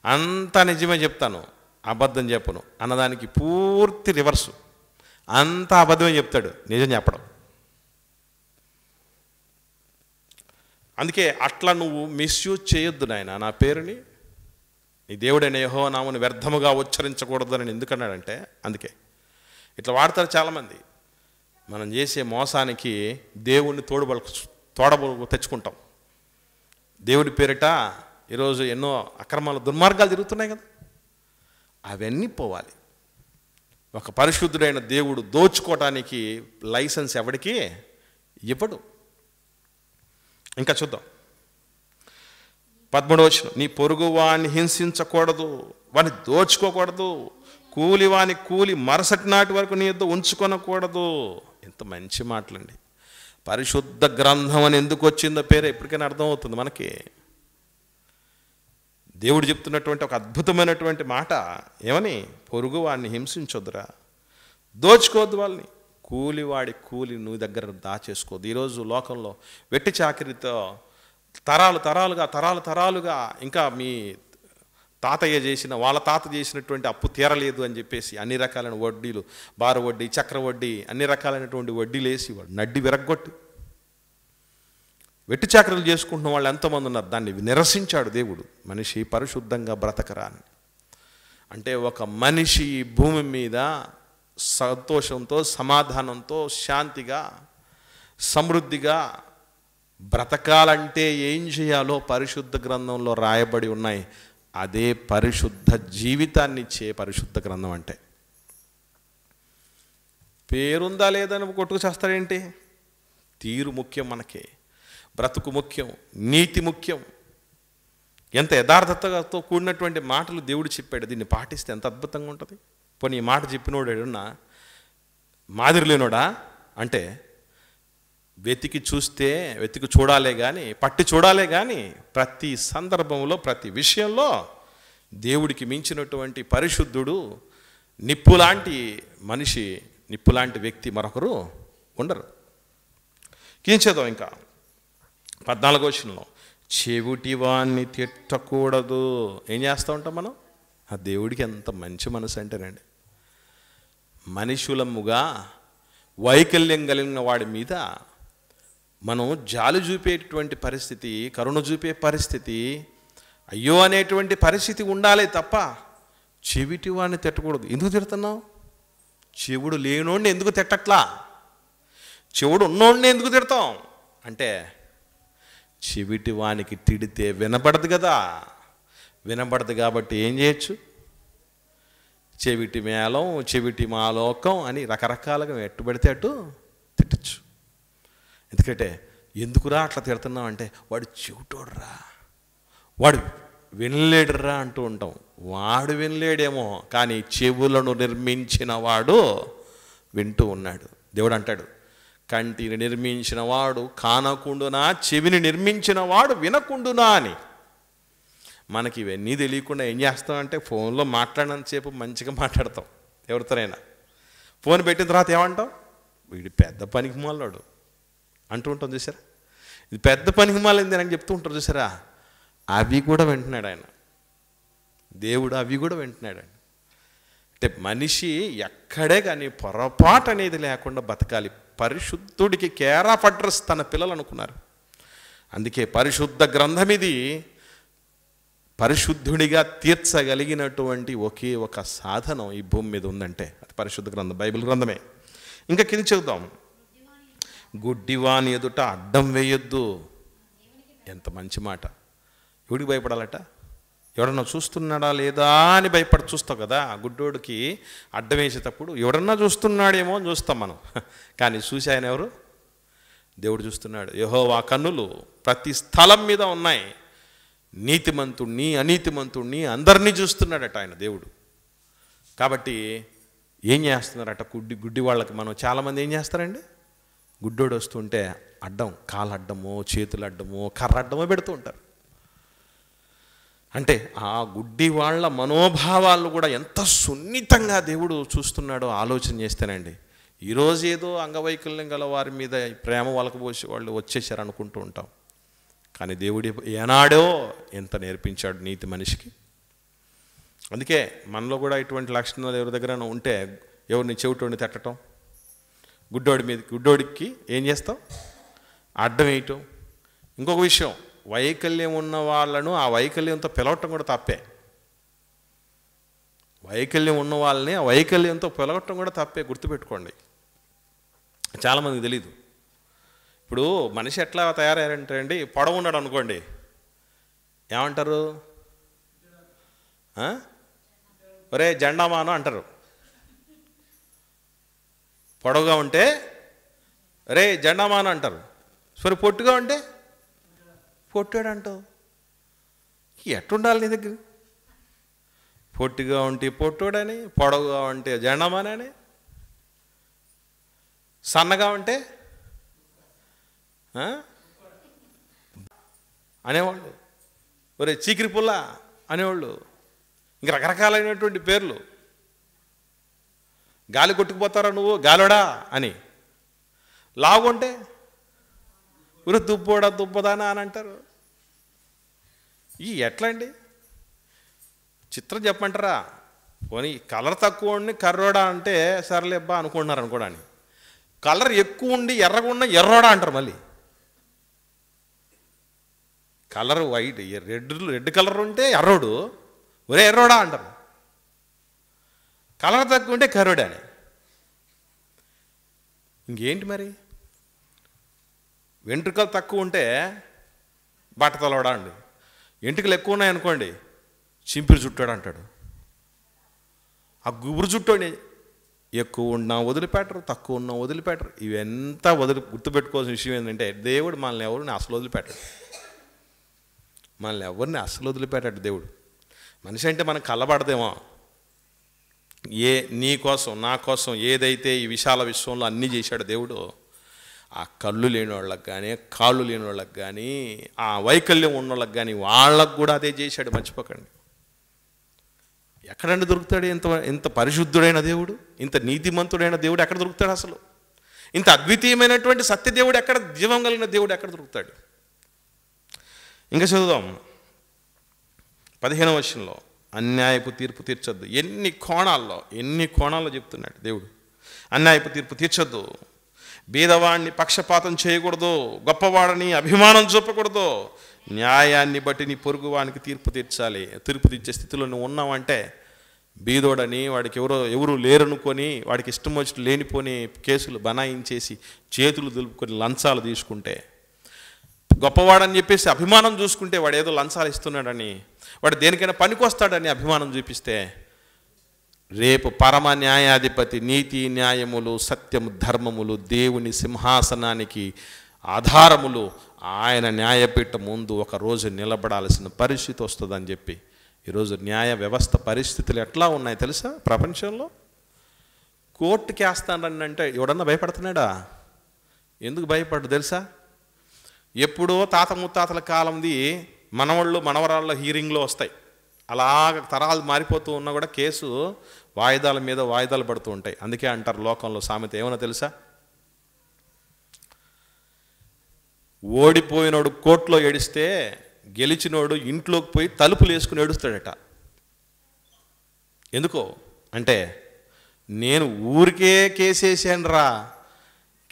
A: అంతా నిజమే చెప్తాను, అబద్ధం చెప్పను అన్నదానికి పూర్తి రివర్సు. అంతా అబద్ధమే చెప్తాడు, నిజం చెప్పడం. అందుకే అట్లా నువ్వు మిస్యూజ్ చేయొద్దు నాయన నా పేరుని, నీ దేవుడైన యెహోవా నామమును వ్యర్థముగా ఉచ్చరించకూడదు అని ఎందుకన్నాడంటే అందుకే. ఇట్లా వాడతారు చాలామంది. మనం చేసే మోసానికి దేవుణ్ణి తెచ్చుకుంటాం. దేవుడి పేరిట ఈరోజు ఎన్నో అక్రమాలు, దుర్మార్గాలు జరుగుతున్నాయి కదా. అవన్నీ పోవాలి. ఒక పరిశుద్ధుడైన దేవుడు దోచుకోవటానికి లైసెన్స్ ఎవడికి ఇవ్వడు. ఇంకా చూద్దాం 13వ వచనం, నీ పొరుగు వాణ్ణి హింసించకూడదు, వాడిని దోచుకోకూడదు, కూలివాని కూలి మరుసటి నాటి వరకు నీ యొద్ద ఉంచుకొనకూడదు. ఎంత మంచి మాటలండి. పరిశుద్ధ గ్రంథం అని ఎందుకు వచ్చిందో పేరు ఎప్పటికైనా అర్థమవుతుంది మనకి. దేవుడు చెప్తున్నటువంటి ఒక అద్భుతమైనటువంటి మాట ఏమని? పొరుగు వాడిని హింసించొద్దురా, దోచుకోవద్దు వాళ్ళని, కూలివాడి కూలి నువ్వు దగ్గర దాచేసుకోవద్దు. ఈరోజు లోకంలో వెట్టి చాకిరితో తరాలుగా ఇంకా మీ తాతయ్య చేసిన, వాళ్ళ తాత చేసినటువంటి అప్పు తీరలేదు అని చెప్పేసి అన్ని రకాలైన వడ్డీలు, బారు వడ్డీ, చక్ర వడ్డీ, అన్ని రకాలైనటువంటి వడ్డీలు వేసి వాడు నడ్డి విరగ్గొట్టి వెట్టి చాకరీలు చేసుకుంటున్న వాళ్ళు ఎంతోమంది ఉన్నారు. దాన్ని నిరసించాడు దేవుడు. మనిషి పరిశుద్ధంగా బ్రతకరా అని. అంటే ఒక మనిషి ఈ భూమి మీద సంతోషంతో, సమాధానంతో, శాంతిగా, సమృద్ధిగా బ్రతకాలంటే ఏం చేయాలో పరిశుద్ధ గ్రంథంలో రాయబడి ఉన్నాయి. అదే పరిశుద్ధ జీవితాన్ని ఇచ్చే పరిశుద్ధ గ్రంథం. అంటే పేరుందా లేదని కొట్టుకు చేస్తాడేంటి? తీరు ముఖ్యం, మనకే బ్రతుకు ముఖ్యం, నీతి ముఖ్యం. ఎంత యథార్థతతో కూడినటువంటి మాటలు దేవుడు చెప్పాడు. దీన్ని పాటిస్తే ఎంత అద్భుతంగా ఉంటుంది. పోనీ ఈ మాట చెప్పినోడు ఏడున్నా మాదిరి లేనోడా అంటే వెతికి చూడాలే కానీ, పట్టి చూడాలే కానీ, ప్రతి సందర్భంలో, ప్రతి విషయంలో దేవుడికి మించినటువంటి పరిశుద్ధుడు, నిప్పులాంటి మనిషి, నిప్పులాంటి వ్యక్తి మరొకరు ఉండరు. కించేద్దాం ఇంకా 14వ వచనంలో, చెవిటి వాణ్ణి తిట్టకూడదు. ఏం చేస్తూ ఉంటాం మనం? ఆ దేవుడికి ఎంత మంచి మనసు అంటేనండి, మనుషులముగా వైకల్యం కలిగిన వాడి మీద మనం జాలి చూపేటువంటి పరిస్థితి, కరుణ చూపే పరిస్థితి, అయ్యో అనేటువంటి పరిస్థితి ఉండాలి తప్ప చెవిటి వాడిని తిట్టకూడదు. ఎందుకు తిడుతున్నావు? చెవుడు లేనోడిని ఎందుకు తిట్టట్లా? చెవుడు ఉన్నోడిని ఎందుకు తిడతాం అంటే, చెవిటి వానికి తిడితే వినపడదు కదా. వినపడదు కాబట్టి ఏం చేయొచ్చు? చెవిటి మేళం, చెవిటి మాలోకం అని రకరకాలుగా ఎట్టుబడితే అటు తిట్టచ్చు. ఎందుకంటే ఎందుకురా అట్లా తిడుతున్నావు అంటే, వాడు చెవిటోడురా, వాడు వినలేడురా అంటూ ఉంటాం. వాడు వినలేడేమో, కానీ చెవులను నిర్మించిన వాడు వింటూ ఉన్నాడు. దేవుడు అంటాడు, కంటిని నిర్మించిన వాడు కానకుండునా, చెవిని నిర్మించిన వాడు వినకుండునా అని. మనకి ఇవన్నీ తెలియకుండా ఏం చేస్తామంటే, ఫోన్లో మాట్లాడినంతసేపు మంచిగా మాట్లాడతాం. ఎవరితోనైనా ఫోన్ పెట్టిన తర్వాత ఏమంటాం? వీడు పెద్ద పనికి మాలాడు అంటూ ఉంటాం చూసారా. ఇది పెద్ద పనికి మాలింది అని చెప్తూ ఉంటారు చూసారా. అవి కూడా వింటున్నాడు ఆయన దేవుడు, అవి కూడా వింటున్నాడు ఆయన. అంటే మనిషి ఎక్కడే కానీ పొరపాటు అనేది లేకుండా బతకాలి. పరిశుద్ధుడికి కేర్ ఆఫ్ అడ్రస్ తన పిల్లలు అనుకున్నారు. అందుకే పరిశుద్ధ గ్రంథం ఇది. పరిశుద్ధుడిగా తీర్చగలిగినటువంటి ఒకే ఒక సాధనం ఈ భూమి మీద ఉందంటే అది పరిశుద్ధ గ్రంథం, బైబిల్ గ్రంథమే. ఇంకా కింద చెబుదాం, గుడ్డివాని ఎదుట అడ్డం వేయొద్దు. ఎంత మంచి మాట. ఎవడికి భయపడాలట? ఎవడన్నా చూస్తున్నాడా లేదా అని చూస్తావు కదా. గుడ్డోడికి అడ్డం వేసేటప్పుడు ఎవడన్నా చూస్తున్నాడేమో అని చూస్తాం మనం. కానీ చూసి ఆయన ఎవరు? దేవుడు చూస్తున్నాడు. యెహోవా కన్నులు ప్రతి స్థలం మీద ఉన్నాయి. నీతిమంతుణ్ణి, అనీతిమంతుణ్ణి అందరినీ చూస్తున్నాడట ఆయన దేవుడు. కాబట్టి ఏం చేస్తున్నారట? గుడ్డి వాళ్ళకి మనం చాలామంది ఏం చేస్తారండి? గుడ్డోడు వస్తుంటే అడ్డం, కాలు అడ్డమో, చేతులు అడ్డమో, కర్ర అడ్డమో పెడుతూ ఉంటారు. అంటే ఆ గుడ్డి వాళ్ళ మనోభావాలను కూడా ఎంత సున్నితంగా దేవుడు చూస్తున్నాడో ఆలోచన చేస్తేనండి. ఈరోజు ఏదో అంగవైకల్యం గల వారి మీద ప్రేమ వలకబోసి వాళ్ళు వచ్చేసారు అనుకుంటూ ఉంటాం. కానీ దేవుడు ఏనాడో ఎంత నేర్పించాడు నీతి మనిషికి. అందుకే మనలో కూడా ఇటువంటి లక్షణాలు ఎవరి దగ్గర ఉంటే ఎవరిని చెవిటోడిని తిట్టడం, గుడ్డోడికి ఏం చేస్తాం? అడ్డం వేయటం. ఇంకొక విషయం, వైకల్యం ఉన్న వాళ్ళను ఆ వైకల్యంతో పిలవటం కూడా తప్పే. వైకల్యం ఉన్న వాళ్ళని ఆ వైకల్యంతో పిలవటం కూడా తప్పే, గుర్తుపెట్టుకోండి. చాలామందికి తెలీదు. ఇప్పుడు మనిషి ఎట్లా తయారయ్యారంటే అండి, పొడవు ఉన్నాడు అనుకోండి, ఏమంటారు? ఒరే జెండామాను అంటారు. పొడవుగా ఉంటే రే జెండామాను అంటారు. సరే పొట్టుగా ఉంటే పొట్టాడు అంటావు. ఎట్టుండాలి నీ దగ్గర? పొట్టిగా ఉంటే పొట్టోడని, పొడవుగా ఉంటే జెండామానని, సన్నగా ఉంటే అనేవాళ్ళు. ఒరే చీకిరి పుల్ల అనేవాళ్ళు. ఇంక రకరకాలైనటువంటి పేర్లు. గాలి కొట్టుకుపోతారా నువ్వు గాలోడా అని. లాగుంటే ఉరి దుబ్బోడా దుబ్బదానా అని అంటారు. ఈ ఎట్లా అండి? చిత్రం చెప్పమంటారా? పోనీ కలర్ తక్కువ ఉండి కర్రోడా అంటే సర్లేబ్బా అనుకుంటున్నారు అనుకోడానికి. కలర్ ఎక్కువ ఉండి ఎర్రగా ఉన్న ఎర్రోడా అంటారు. మళ్ళీ కలర్ వైట్ రెడ్ కలర్ ఉంటే ఎర్రోడు, ఒరే ఎర్రోడా అంటారు. కలర్ తక్కువ ఉంటే కర్రోడా అని. ఇంకేంటి మరి? వెంట్రుకలు తక్కువ ఉంటే బట్టతలోడా అండి. ఎంట్రుకలు ఎక్కువ ఉన్నాయనుకోండి చింపిరి చుట్టాడు అంటాడు. ఆ గుబురు చుట్టోని ఎక్కువ ఉన్నా వదిలిపెట్టరు, తక్కువ ఉన్నా వదిలిపెట్టరు. ఇవంతా గుర్తుపెట్టుకోవాల్సిన విషయం ఏంటంటే దేవుడు మనల్ని ఎవరిని అసలు వదిలిపెట్టాడు. మనల్ని ఎవరిని అసలు వదిలిపెట్టాడు దేవుడు. మనిషి అంటే మనకు కళ్ళబడదేమో. నీ కోసం నా కోసం ఏదైతే ఈ విశాల విశ్వంలో అన్నీ చేశాడు దేవుడు, ఆ కళ్ళు లేని వాళ్ళకి కానీ, కాళ్ళు లేని వాళ్ళకి కానీ, ఆ వైకల్యం ఉన్న వాళ్ళకి కానీ వాళ్ళకు కూడా అదే చేశాడు. మర్చిపోకండి. ఎక్కడండి దొరుకుతాడు ఇంత పరిశుద్ధుడైన దేవుడు? ఇంత నీతిమంతుడైన దేవుడు ఎక్కడ దొరుకుతాడు అసలు? ఇంత అద్వితీయమైనటువంటి సత్యదేవుడు ఎక్కడ, జీవం కలిగిన దేవుడు ఎక్కడ దొరుకుతాడు? ఇంకా చదువుదాం 15వ వచనంలో. అన్యాయపు తీర్పు తీర్చొద్దు. ఎన్ని కోణాల్లో చెప్తున్నాడు దేవుడు. అన్యాయపు తీర్పు తీర్చొద్దు, బీదవాడిని పక్షపాతం చేయకూడదు, గొప్పవాడిని అభిమానం చూపకూడదు, న్యాయాన్ని బట్టి నీ పొరుగువానికి తీర్పు తీర్చాలి. తీర్పు తీర్చే స్థితిలో నువ్వు ఉన్నావంటే బీదోడని వాడికి ఎవరు లేరనుకొని వాడికి ఇష్టం వచ్చి లేనిపోని కేసులు బనాయించేసి చేతులు దులుపుకొని లంచాలు తీసుకుంటే, గొప్పవాడని చెప్పేసి అభిమానం చూసుకుంటే వాడు ఏదో లంచాలు ఇస్తున్నాడని, వాడు దేనికైనా పనికొస్తాడని అభిమానం చూపిస్తే, రేపు పరమ న్యాయాధిపతి నీతి న్యాయములు సత్యము ధర్మములు దేవుని సింహాసనానికి ఆధారములు ఆయన న్యాయపీఠం ముందు ఒకరోజు నిలబడాల్సిన పరిస్థితి వస్తుందని చెప్పి ఈరోజు న్యాయ వ్యవస్థ పరిస్థితులు ఎట్లా ఉన్నాయి తెలుసా? ప్రపంచంలో కోర్టుకి వేస్తానని అంటే ఎవడన్నా భయపడుతున్నాడా? ఎందుకు భయపడ్డు తెలుసా? ఎప్పుడో తాత ముత్తాతల కాలంది మనవాళ్ళు మనవరాళ్ళ హీరింగ్లో వస్తాయి. అలాగ తరాలు మారిపోతూ ఉన్నా కూడా కేసు వాయిదాల మీద వాయిదాలు పడుతూ ఉంటాయి. అందుకే అంటారు లోకంలో సామెత ఏమన్నా తెలుసా? ఓడిపోయినోడు కోర్టులో ఏడిస్తే గెలిచినోడు ఇంట్లోకి పోయి తలుపులు వేసుకుని ఏడుస్తాడట. ఎందుకో అంటే, నేను ఊరికే కేసేసాను రా,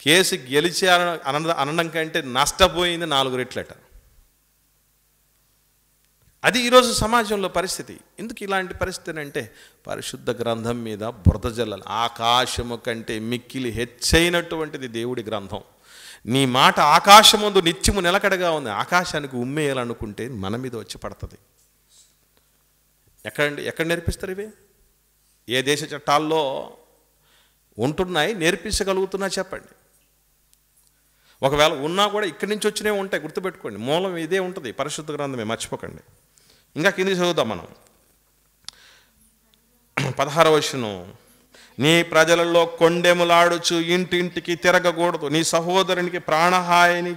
A: కేసు గెలిచాను అనడం కంటే నష్టపోయింది 4 రెట్లట. అది ఈరోజు సమాజంలో పరిస్థితి. ఎందుకు ఇలాంటి పరిస్థితి అంటే, పరిశుద్ధ గ్రంథం మీద బురద జల్లాలి. ఆకాశము కంటే మిక్కిలి హెచ్చైనటువంటిది దేవుడి గ్రంథం. నీ మాట ఆకాశముందు నిత్యము నిలకడగా ఉంది. ఆకాశానికి ఉమ్మేయాలనుకుంటే మన మీద వచ్చి పడుతుంది. ఎక్కడ నేర్పిస్తారు ఇవి? ఏ దేశ చట్టాల్లో ఉంటున్నాయి? నేర్పించగలుగుతున్నా చెప్పండి. ఒకవేళ ఉన్నా కూడా ఇక్కడి నుంచి వచ్చినవి ఉంటాయి. గుర్తుపెట్టుకోండి, మూలం ఇదే ఉంటుంది, పరిశుద్ధ గ్రంథమే. మర్చిపోకండి. ఇంకా కిందికి చదువుతాం మనం. 16వ వచనం. నీ ప్రజలలో కొండెములాడుచు ఇంటింటికి తిరగకూడదు, నీ సహోదరునికి ప్రాణహాని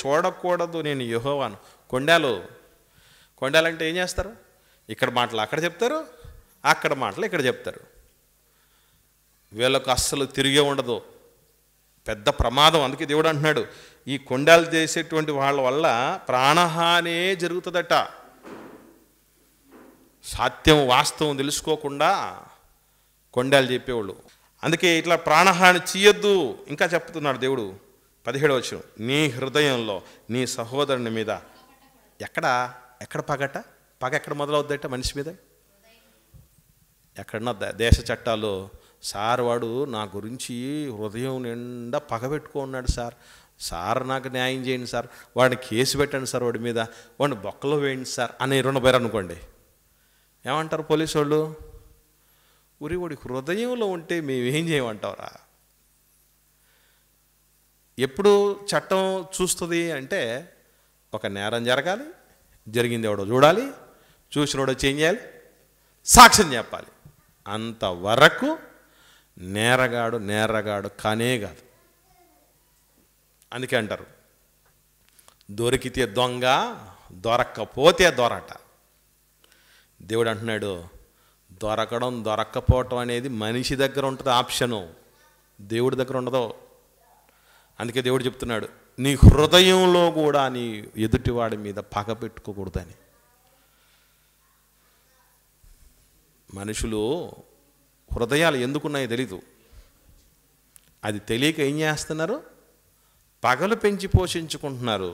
A: చూడకూడదు, నేను యెహోవాను. కొండాలంటే ఏం చేస్తారు? ఇక్కడ మాటలు అక్కడ చెప్తారు, అక్కడ మాటలు ఇక్కడ చెప్తారు. వీళ్ళకు అస్సలు తిరిగే ఉండదు, పెద్ద ప్రమాదం. అందుకే దేవుడు అంటున్నాడు, ఈ కొండాలు చేసేటువంటి వాళ్ళ వల్ల ప్రాణహానే జరుగుతుందట. సత్యం వాస్తవం తెలుసుకోకుండా కొండాలు చెప్పేవాళ్ళు. అందుకే ఇట్లా ప్రాణహాని చేయొద్దు. ఇంకా చెప్తున్నాడు దేవుడు 17వ వచనం. నీ హృదయంలో నీ సహోదరుని మీద ఎక్కడ పగ ఎక్కడ మొదలవుద్దట మనిషి మీద? ఎక్కడన్నా దేశ చట్టాలు, సార్ వాడు నా గురించి హృదయం నిండా పగబెట్టుకున్నాడు సార్ నాకు న్యాయం చేయండి సార్, వాడిని కేసు పెట్టండి సార్, వాడి మీద వాడిని బొక్కలో వేయండి సార్ అని రుణపోయారు అనుకోండి. ఏమంటారు పోలీసు వాళ్ళు? వాడి హృదయంలో ఉంటే మేమేం చేయమంటావురా? ఎప్పుడు చట్టం చూస్తుంది అంటే, ఒక నేరం జరగాలి, జరిగింది ఎవడో చూడాలి, చూసినోడో చేంజ్ చేయాలి, సాక్ష్యం చెప్పాలి. అంతవరకు నేరగాడు కానే కాదు. అందుకే అంటారు, దొరికితే దొంగ, దొరక్కపోతే దొరట. దేవుడు అంటున్నాడు, దొరకడం దొరక్కపోవటం అనేది మనిషి దగ్గర ఉంటుంది ఆప్షను, దేవుడి దగ్గర ఉండదు. అందుకే దేవుడు చెప్తున్నాడు, నీ హృదయంలో కూడా నీ ఎదుటివాడి మీద పగ పెట్టుకోకూడదని. మనుషులు హృదయాలు ఎందుకున్నాయో తెలీదు. అది తెలియక ఏం చేస్తున్నారు? పగలు పెంచి పోషించుకుంటున్నారు.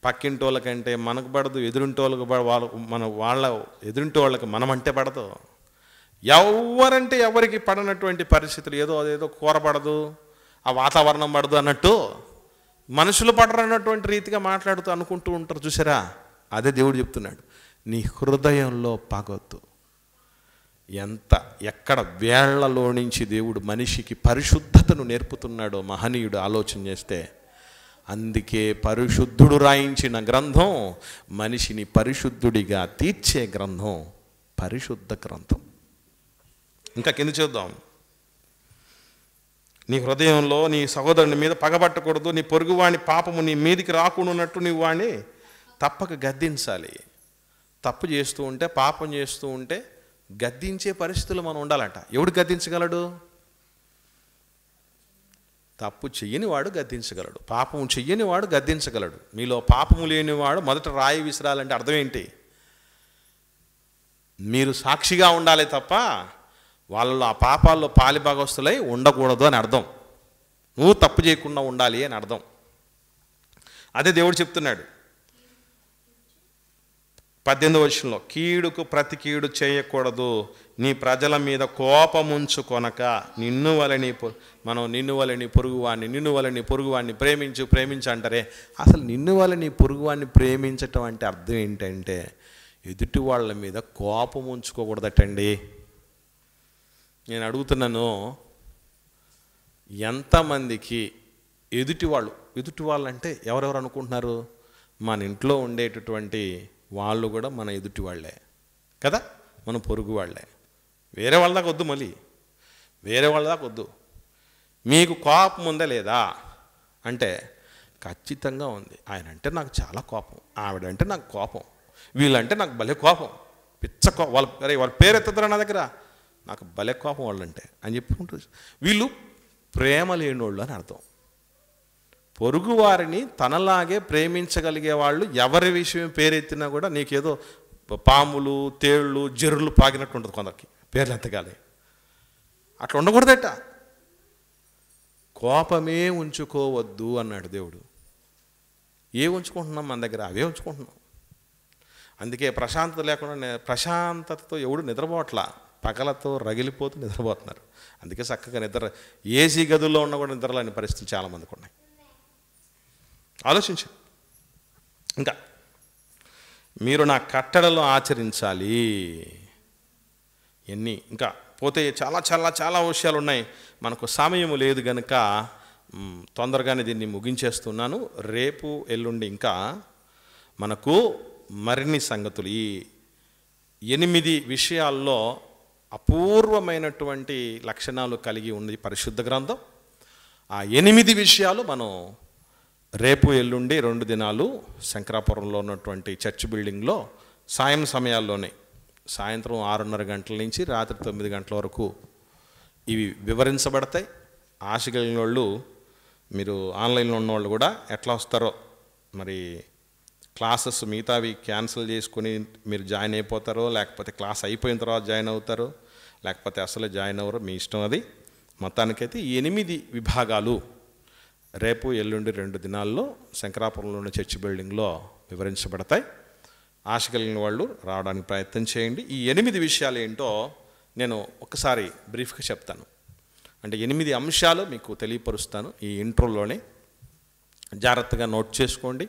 A: పక్కింటి వాళ్ళకంటే మనకు పడదు, ఎదురింటోళ్ళకి వాళ్ళ ఎదురింటి వాళ్ళకి మనమంటే పడదు. ఎవరంటే ఎవరికి పడనటువంటి పరిస్థితులు, అదేదో కూర పడదు, ఆ వాతావరణం పడదు అన్నట్టు మనుషులు పడరన్నటువంటి రీతిగా మాట్లాడుతూ అనుకుంటూ ఉంటారు. చూసారా? అదే దేవుడు చెప్తున్నాడు, నీ హృదయంలో పగొద్దు. ఎక్కడ వేళ్లలో నుంచి దేవుడు మనిషికి పరిశుద్ధతను నేర్పుతున్నాడో మహనీయుడు ఆలోచన చేస్తే. అందుకే పరిశుద్ధుడు రాయించిన గ్రంథం, మనిషిని పరిశుద్ధుడిగా తీర్చే గ్రంథం పరిశుద్ధ గ్రంథం. ఇంకా కింద చూద్దాం. నీ హృదయంలో నీ సహోదరుని మీద పగబట్టకూడదు, నీ పొరుగువాని పాపము నీ మీదికి రాకుండాన్నట్టు నీవు వాడిని తప్పక గద్దించాలి. తప్పు చేస్తూ ఉంటే, పాపం చేస్తూ ఉంటే గద్దించే పరిస్థితులు మనం ఉండాలంట. ఎవడు గద్దించగలడు? తప్పు చెయ్యని వాడు గద్దించగలడు, పాపము చెయ్యని వాడు గద్దించగలడు. మీలో పాపము లేనివాడు మొదట రాయి విసిరాలంటే అర్థం ఏంటి? మీరు సాక్షిగా ఉండాలి తప్ప వాళ్ళలో ఆ పాపాల్లో పాలిభాగస్తులై ఉండకూడదు అని అర్థం. నువ్వు తప్పు చేయకుండా ఉండాలి అని అర్థం. అదే దేవుడు చెప్తున్నాడు 18వ వచనంలో, కీడుకు ప్రతి కీడు చేయకూడదు, నీ ప్రజల మీద కోపముంచుకొనక నిన్ను వలని పొరుగువాడిని ప్రేమించు అంటారే. అసలు నిన్ను వలని పొరుగువాడిని ప్రేమించటం అంటే అర్థం ఏంటంటే ఎదుటి వాళ్ళ మీద కోపం ఉంచుకోకూడదటండి. నేను అడుగుతున్నాను, ఎంతమందికి ఎదుటి వాళ్ళు అంటే ఎవరెవరు అనుకుంటున్నారు? మన ఇంట్లో ఉండేటటువంటి వాళ్ళు కూడా మన ఎదుటి వాళ్ళే కదా, మన పొరుగు వాళ్ళే. వేరే వాళ్ళ దాకా వద్దు, మళ్ళీ వేరే వాళ్ళ దాకా వద్దు. మీకు కోపం ఉందా లేదా అంటే ఖచ్చితంగా ఉంది. ఆయన అంటే నాకు చాలా కోపం, ఆవిడంటే నాకు కోపం, వీళ్ళంటే నాకు భలే కోపం, పిచ్చ వాళ్ళ పేరు ఎత్తుతారా నా దగ్గర, నాకు భలే కోపం వాళ్ళంటే అని చెప్పుకుంటారు. వీళ్ళు ప్రేమ లేనోళ్ళు అని అర్థం. పొరుగువారిని తనలాగే ప్రేమించగలిగే వాళ్ళు ఎవరి విషయం పేరెత్తినా కూడా నీకేదో పాములు, తేళ్ళు, జర్రులు పాకినట్టు ఉంటుంది. కొందరికి పేర్లు ఎత్తగాలి. అట్లా ఉండకూడదట. కోపమే ఉంచుకోవద్దు అన్నాడు దేవుడు. ఏ ఉంచుకుంటున్నాం మన దగ్గర? అవే ఉంచుకుంటున్నాం. అందుకే ప్రశాంతత లేకుండా, ప్రశాంతతతో ఎవడు నిద్రపోవట్లా, పగలతో రగిలిపోతూ నిద్రపోతున్నారు. అందుకే చక్కగా నిద్ర, ఏసీ గదుల్లో ఉన్న కూడా నిద్రలేని పరిస్థితులు చాలామందికి ఉన్నాయి. ఆలోచించు. ఇంకా మీరు నా కట్టడలు ఆచరించాలి. ఇంకా పోతే చాలా చాలా చాలా విషయాలు ఉన్నాయి. మనకు సమయం లేదు కనుక తొందరగానే దీన్ని ముగించేస్తున్నాను. రేపు ఎల్లుండి ఇంకా మనకు మరిన్ని సంగతులు, ఈ 8 విషయాల్లో అపూర్వమైనటువంటి లక్షణాలు కలిగి ఉంది పరిశుద్ధ గ్రంథం. ఆ 8 విషయాలు మనం రేపు ఎల్లుండి 2 దినాలు శంకరాపురంలో ఉన్నటువంటి చర్చ్ బిల్డింగ్లో సమయాల్లోనే సాయంత్రం 6:30 గంటల నుంచి రాత్రి 9 గంటల వరకు ఇవి వివరించబడతాయి. ఆశ కలిగిన వాళ్ళు, మీరు ఆన్లైన్లో ఉన్నవాళ్ళు కూడా ఎట్లా వస్తారో, మరి క్లాసెస్ మిగతావి క్యాన్సిల్ చేసుకుని మీరు జాయిన్ అయిపోతారో, లేకపోతే క్లాస్ అయిపోయిన తర్వాత జాయిన్ అవుతారో, లేకపోతే అసలు జాయిన్ అవ్వరో మీ ఇష్టం. అది మొత్తానికైతే 8 విభాగాలు రేపు ఎల్లుండి 2 దినాల్లో శంకరాపురంలోని చర్చ్ బిల్డింగ్లో వివరించబడతాయి. ఆశ కలిగిన వాళ్ళు రావడానికి ప్రయత్నం చేయండి. ఈ 8 విషయాలు ఏంటో నేను ఒకసారి బ్రీఫ్గా చెప్తాను. అంటే 8 అంశాలు మీకు తెలియపరుస్తాను ఈ ఇంట్రోలోనే. జాగ్రత్తగా నోట్ చేసుకోండి.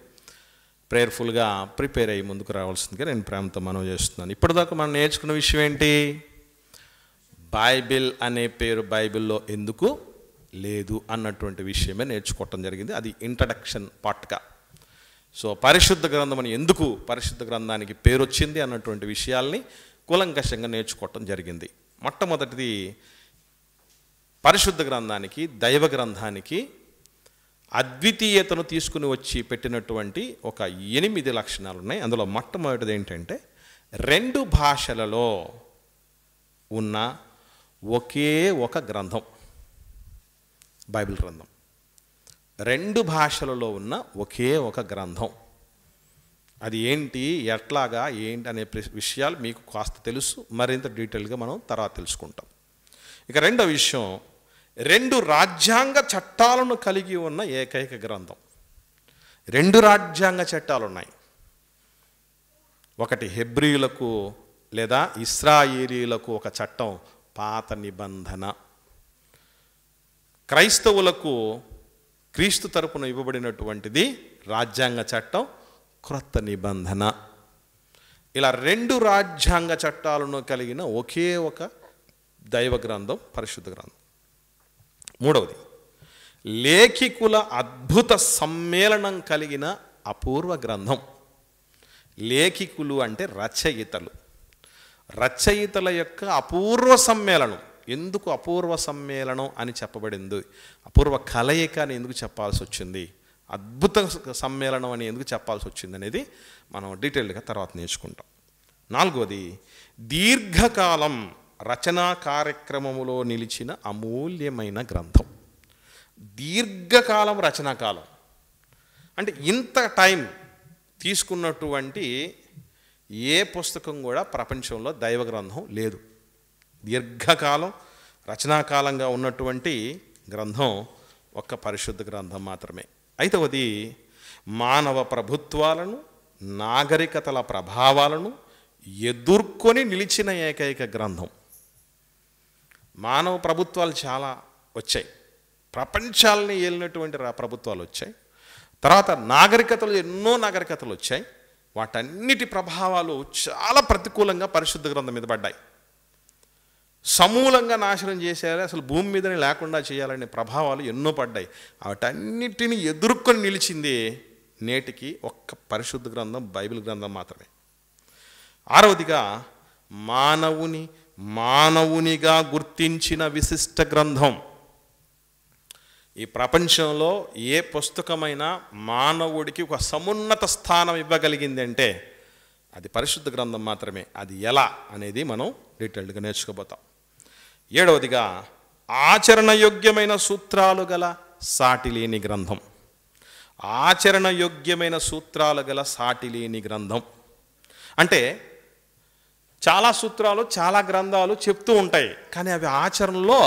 A: ప్రేయర్ఫుల్గా ప్రిపేర్ అయ్యి ముందుకు రావాల్సిందిగా నేను ప్రేమతో మనవి చేస్తున్నాను. ఇప్పటిదాకా మనం నేర్చుకున్న విషయం ఏంటి? బైబిల్ అనే పేరు బైబిల్లో ఎందుకు లేదు అన్నటువంటి విషయమే నేర్చుకోవటం జరిగింది. అది ఇంట్రడక్షన్ పార్ట్గా. సో పరిశుద్ధ గ్రంథం అని ఎందుకు పరిశుద్ధ గ్రంథానికి పేరు వచ్చింది అన్నటువంటి విషయాల్ని కూలంకషంగా నేర్చుకోవటం జరిగింది. మొట్టమొదటిది, పరిశుద్ధ గ్రంథానికి, దైవ గ్రంథానికి అద్వితీయతను తీసుకుని వచ్చి పెట్టినటువంటి ఒక 8 లక్షణాలు ఉన్నాయి. అందులో మొట్టమొదటిది ఏంటంటే రెండు భాషలలో ఉన్న ఒకే ఒక గ్రంథం బైబిల్ గ్రంథం. రెండు భాషలలో ఉన్న ఒకే ఒక గ్రంథం. అది ఏంటి, ఎట్లాగా, ఏంటి అనే విషయాలు మీకు కాస్త తెలుసు. మరింత డీటెయిల్గా మనం తర్వాత తెలుసుకుంటాం. ఇక రెండో విషయం, రెండు రాజ్యాంగ చట్టాలను కలిగి ఉన్న ఏకైక గ్రంథం. రెండు రాజ్యాంగ చట్టాలు ఉన్నాయి. ఒకటి హెబ్రీయులకు లేదా ఇశ్రాయేలీయులకు ఒక చట్టం, పాత నిబంధన. క్రైస్తవులకు క్రీస్తు తరపున ఇవ్వబడినటువంటిది రాజ్యాంగ చట్టం, క్రొత్త నిబంధన. ఇలా రెండు రాజ్యాంగ చట్టాలను కలిగిన ఒకే ఒక దైవ గ్రంథం పరిశుద్ధ గ్రంథం. మూడవది, లేఖికుల అద్భుత సమ్మేళనం కలిగిన అపూర్వ గ్రంథం. లేఖికులు అంటే రచయితలు. రచయితల యొక్క అపూర్వ సమ్మేళనం. ఎందుకు అపూర్వ సమ్మేళనం అని చెప్పబడింది, అపూర్వ కలయిక అని ఎందుకు చెప్పాల్సి వచ్చింది, అద్భుత సమ్మేళనం అని ఎందుకు చెప్పాల్సి వచ్చింది అనేది మనం డీటెయిల్డ్గా తర్వాత నేర్చుకుంటాం. నాలుగవది, దీర్ఘకాలం రచనా కార్యక్రమములో నిలిచిన అమూల్యమైన గ్రంథం. దీర్ఘకాలం రచనాకాలం అంటే ఇంత టైం తీసుకున్నటువంటి ఏ పుస్తకం కూడా ప్రపంచంలో దైవ గ్రంథం లేదు. దీర్ఘకాలం రచనాకాలంగా ఉన్నటువంటి గ్రంథం ఒక్క పరిశుద్ధ గ్రంథం మాత్రమే. ఐదవది, మానవ ప్రభుత్వాలను, నాగరికతల ప్రభావాలను ఎదుర్కొని నిలిచిన ఏకైక గ్రంథం. మానవ ప్రభుత్వాలు చాలా వచ్చాయి, ప్రపంచాలని ఏలినటువంటి ప్రభుత్వాలు వచ్చాయి. తర్వాత నాగరికతలు, ఎన్నో నాగరికతలు వచ్చాయి. వాటన్నిటి ప్రభావాలు చాలా ప్రతికూలంగా పరిశుద్ధ గ్రంథం మీద పడ్డాయి. సమూలంగా నాశనం చేసేయాలి, అసలు భూమి మీదనే లేకుండా చేయాలనే ప్రభావాలు ఎన్నో పడ్డాయి. వాటన్నిటిని ఎదుర్కొని నిలిచింది నేటికి ఒక్క పరిశుద్ధ గ్రంథం, బైబిల్ గ్రంథం మాత్రమే. ఆరవదిగా, మానవునిగా గుర్తించిన విశిష్ట గ్రంథం. ఈ ప్రపంచంలో ఏ పుస్తకమైనా మానవుడికి ఒక సమున్నత స్థానం ఇవ్వగలిగింది అంటే అది పరిశుద్ధ గ్రంథం మాత్రమే. అది ఎలా అనేది మనం డీటెయిల్డ్గా నేర్చుకోబోతాం. ఏడవదిగా, ఆచరణయోగ్యమైన సూత్రాలు గల సాటిలేని గ్రంథం. ఆచరణయోగ్యమైన సూత్రాలు గల సాటిలేని గ్రంథం అంటే చాలా సూత్రాలు, చాలా గ్రంథాలు చెప్తూ ఉంటాయి, కానీ అవి ఆచరణలో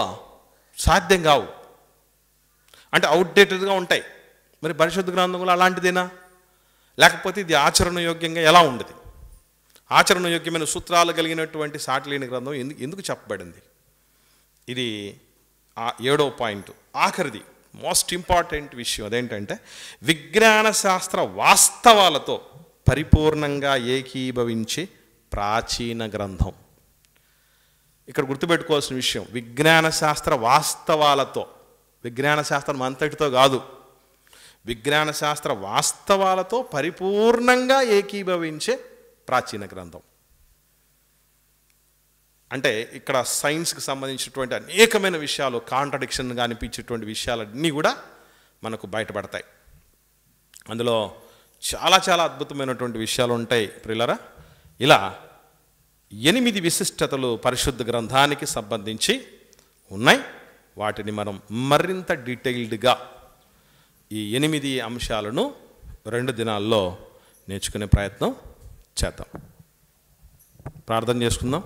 A: సాధ్యం కావు, అంటే అవుట్డేటెడ్గా ఉంటాయి. మరి పరిశుద్ధ గ్రంథం కూడా అలాంటిదేనా? లేకపోతే ఇది ఆచరణయోగ్యంగా ఎలా ఉండదు? ఆచరణయోగ్యమైన సూత్రాలు కలిగినటువంటి సాటిలేని గ్రంథం ఎందుకు చెప్పబడింది? ఇది ఏడవ పాయింట్, ఆఖరిది, మోస్ట్ ఇంపార్టెంట్ విషయం. అదేంటంటే విజ్ఞాన శాస్త్ర వాస్తవాలతో పరిపూర్ణంగా ఏకీభవించే ప్రాచీన గ్రంథం. ఇక్కడ గుర్తుపెట్టుకోవాల్సిన విషయం, విజ్ఞాన శాస్త్ర వాస్తవాలతో, విజ్ఞాన శాస్త్రం అంతటితో కాదు, విజ్ఞాన శాస్త్ర వాస్తవాలతో పరిపూర్ణంగా ఏకీభవించే ప్రాచీన గ్రంథం. అంటే ఇక్కడ సైన్స్కి సంబంధించినటువంటి అనేకమైన విషయాలు, కాంట్రడిక్షన్గా అనిపించేటువంటి విషయాలన్నీ కూడా మనకు బయటపడతాయి. అందులో చాలా చాలా అద్భుతమైనటువంటి విషయాలు ఉంటాయి ప్రియులారా. ఇలా 8 విశిష్టతలు పరిశుద్ధ గ్రంథానికి సంబంధించి ఉన్నాయి. వాటిని మనం మరింత డీటెయిల్డ్గా ఈ 8 అంశాలను 2 దినాల్లో నేర్చుకునే ప్రయత్నం చేద్దాం. ప్రార్థన చేసుకుందాం.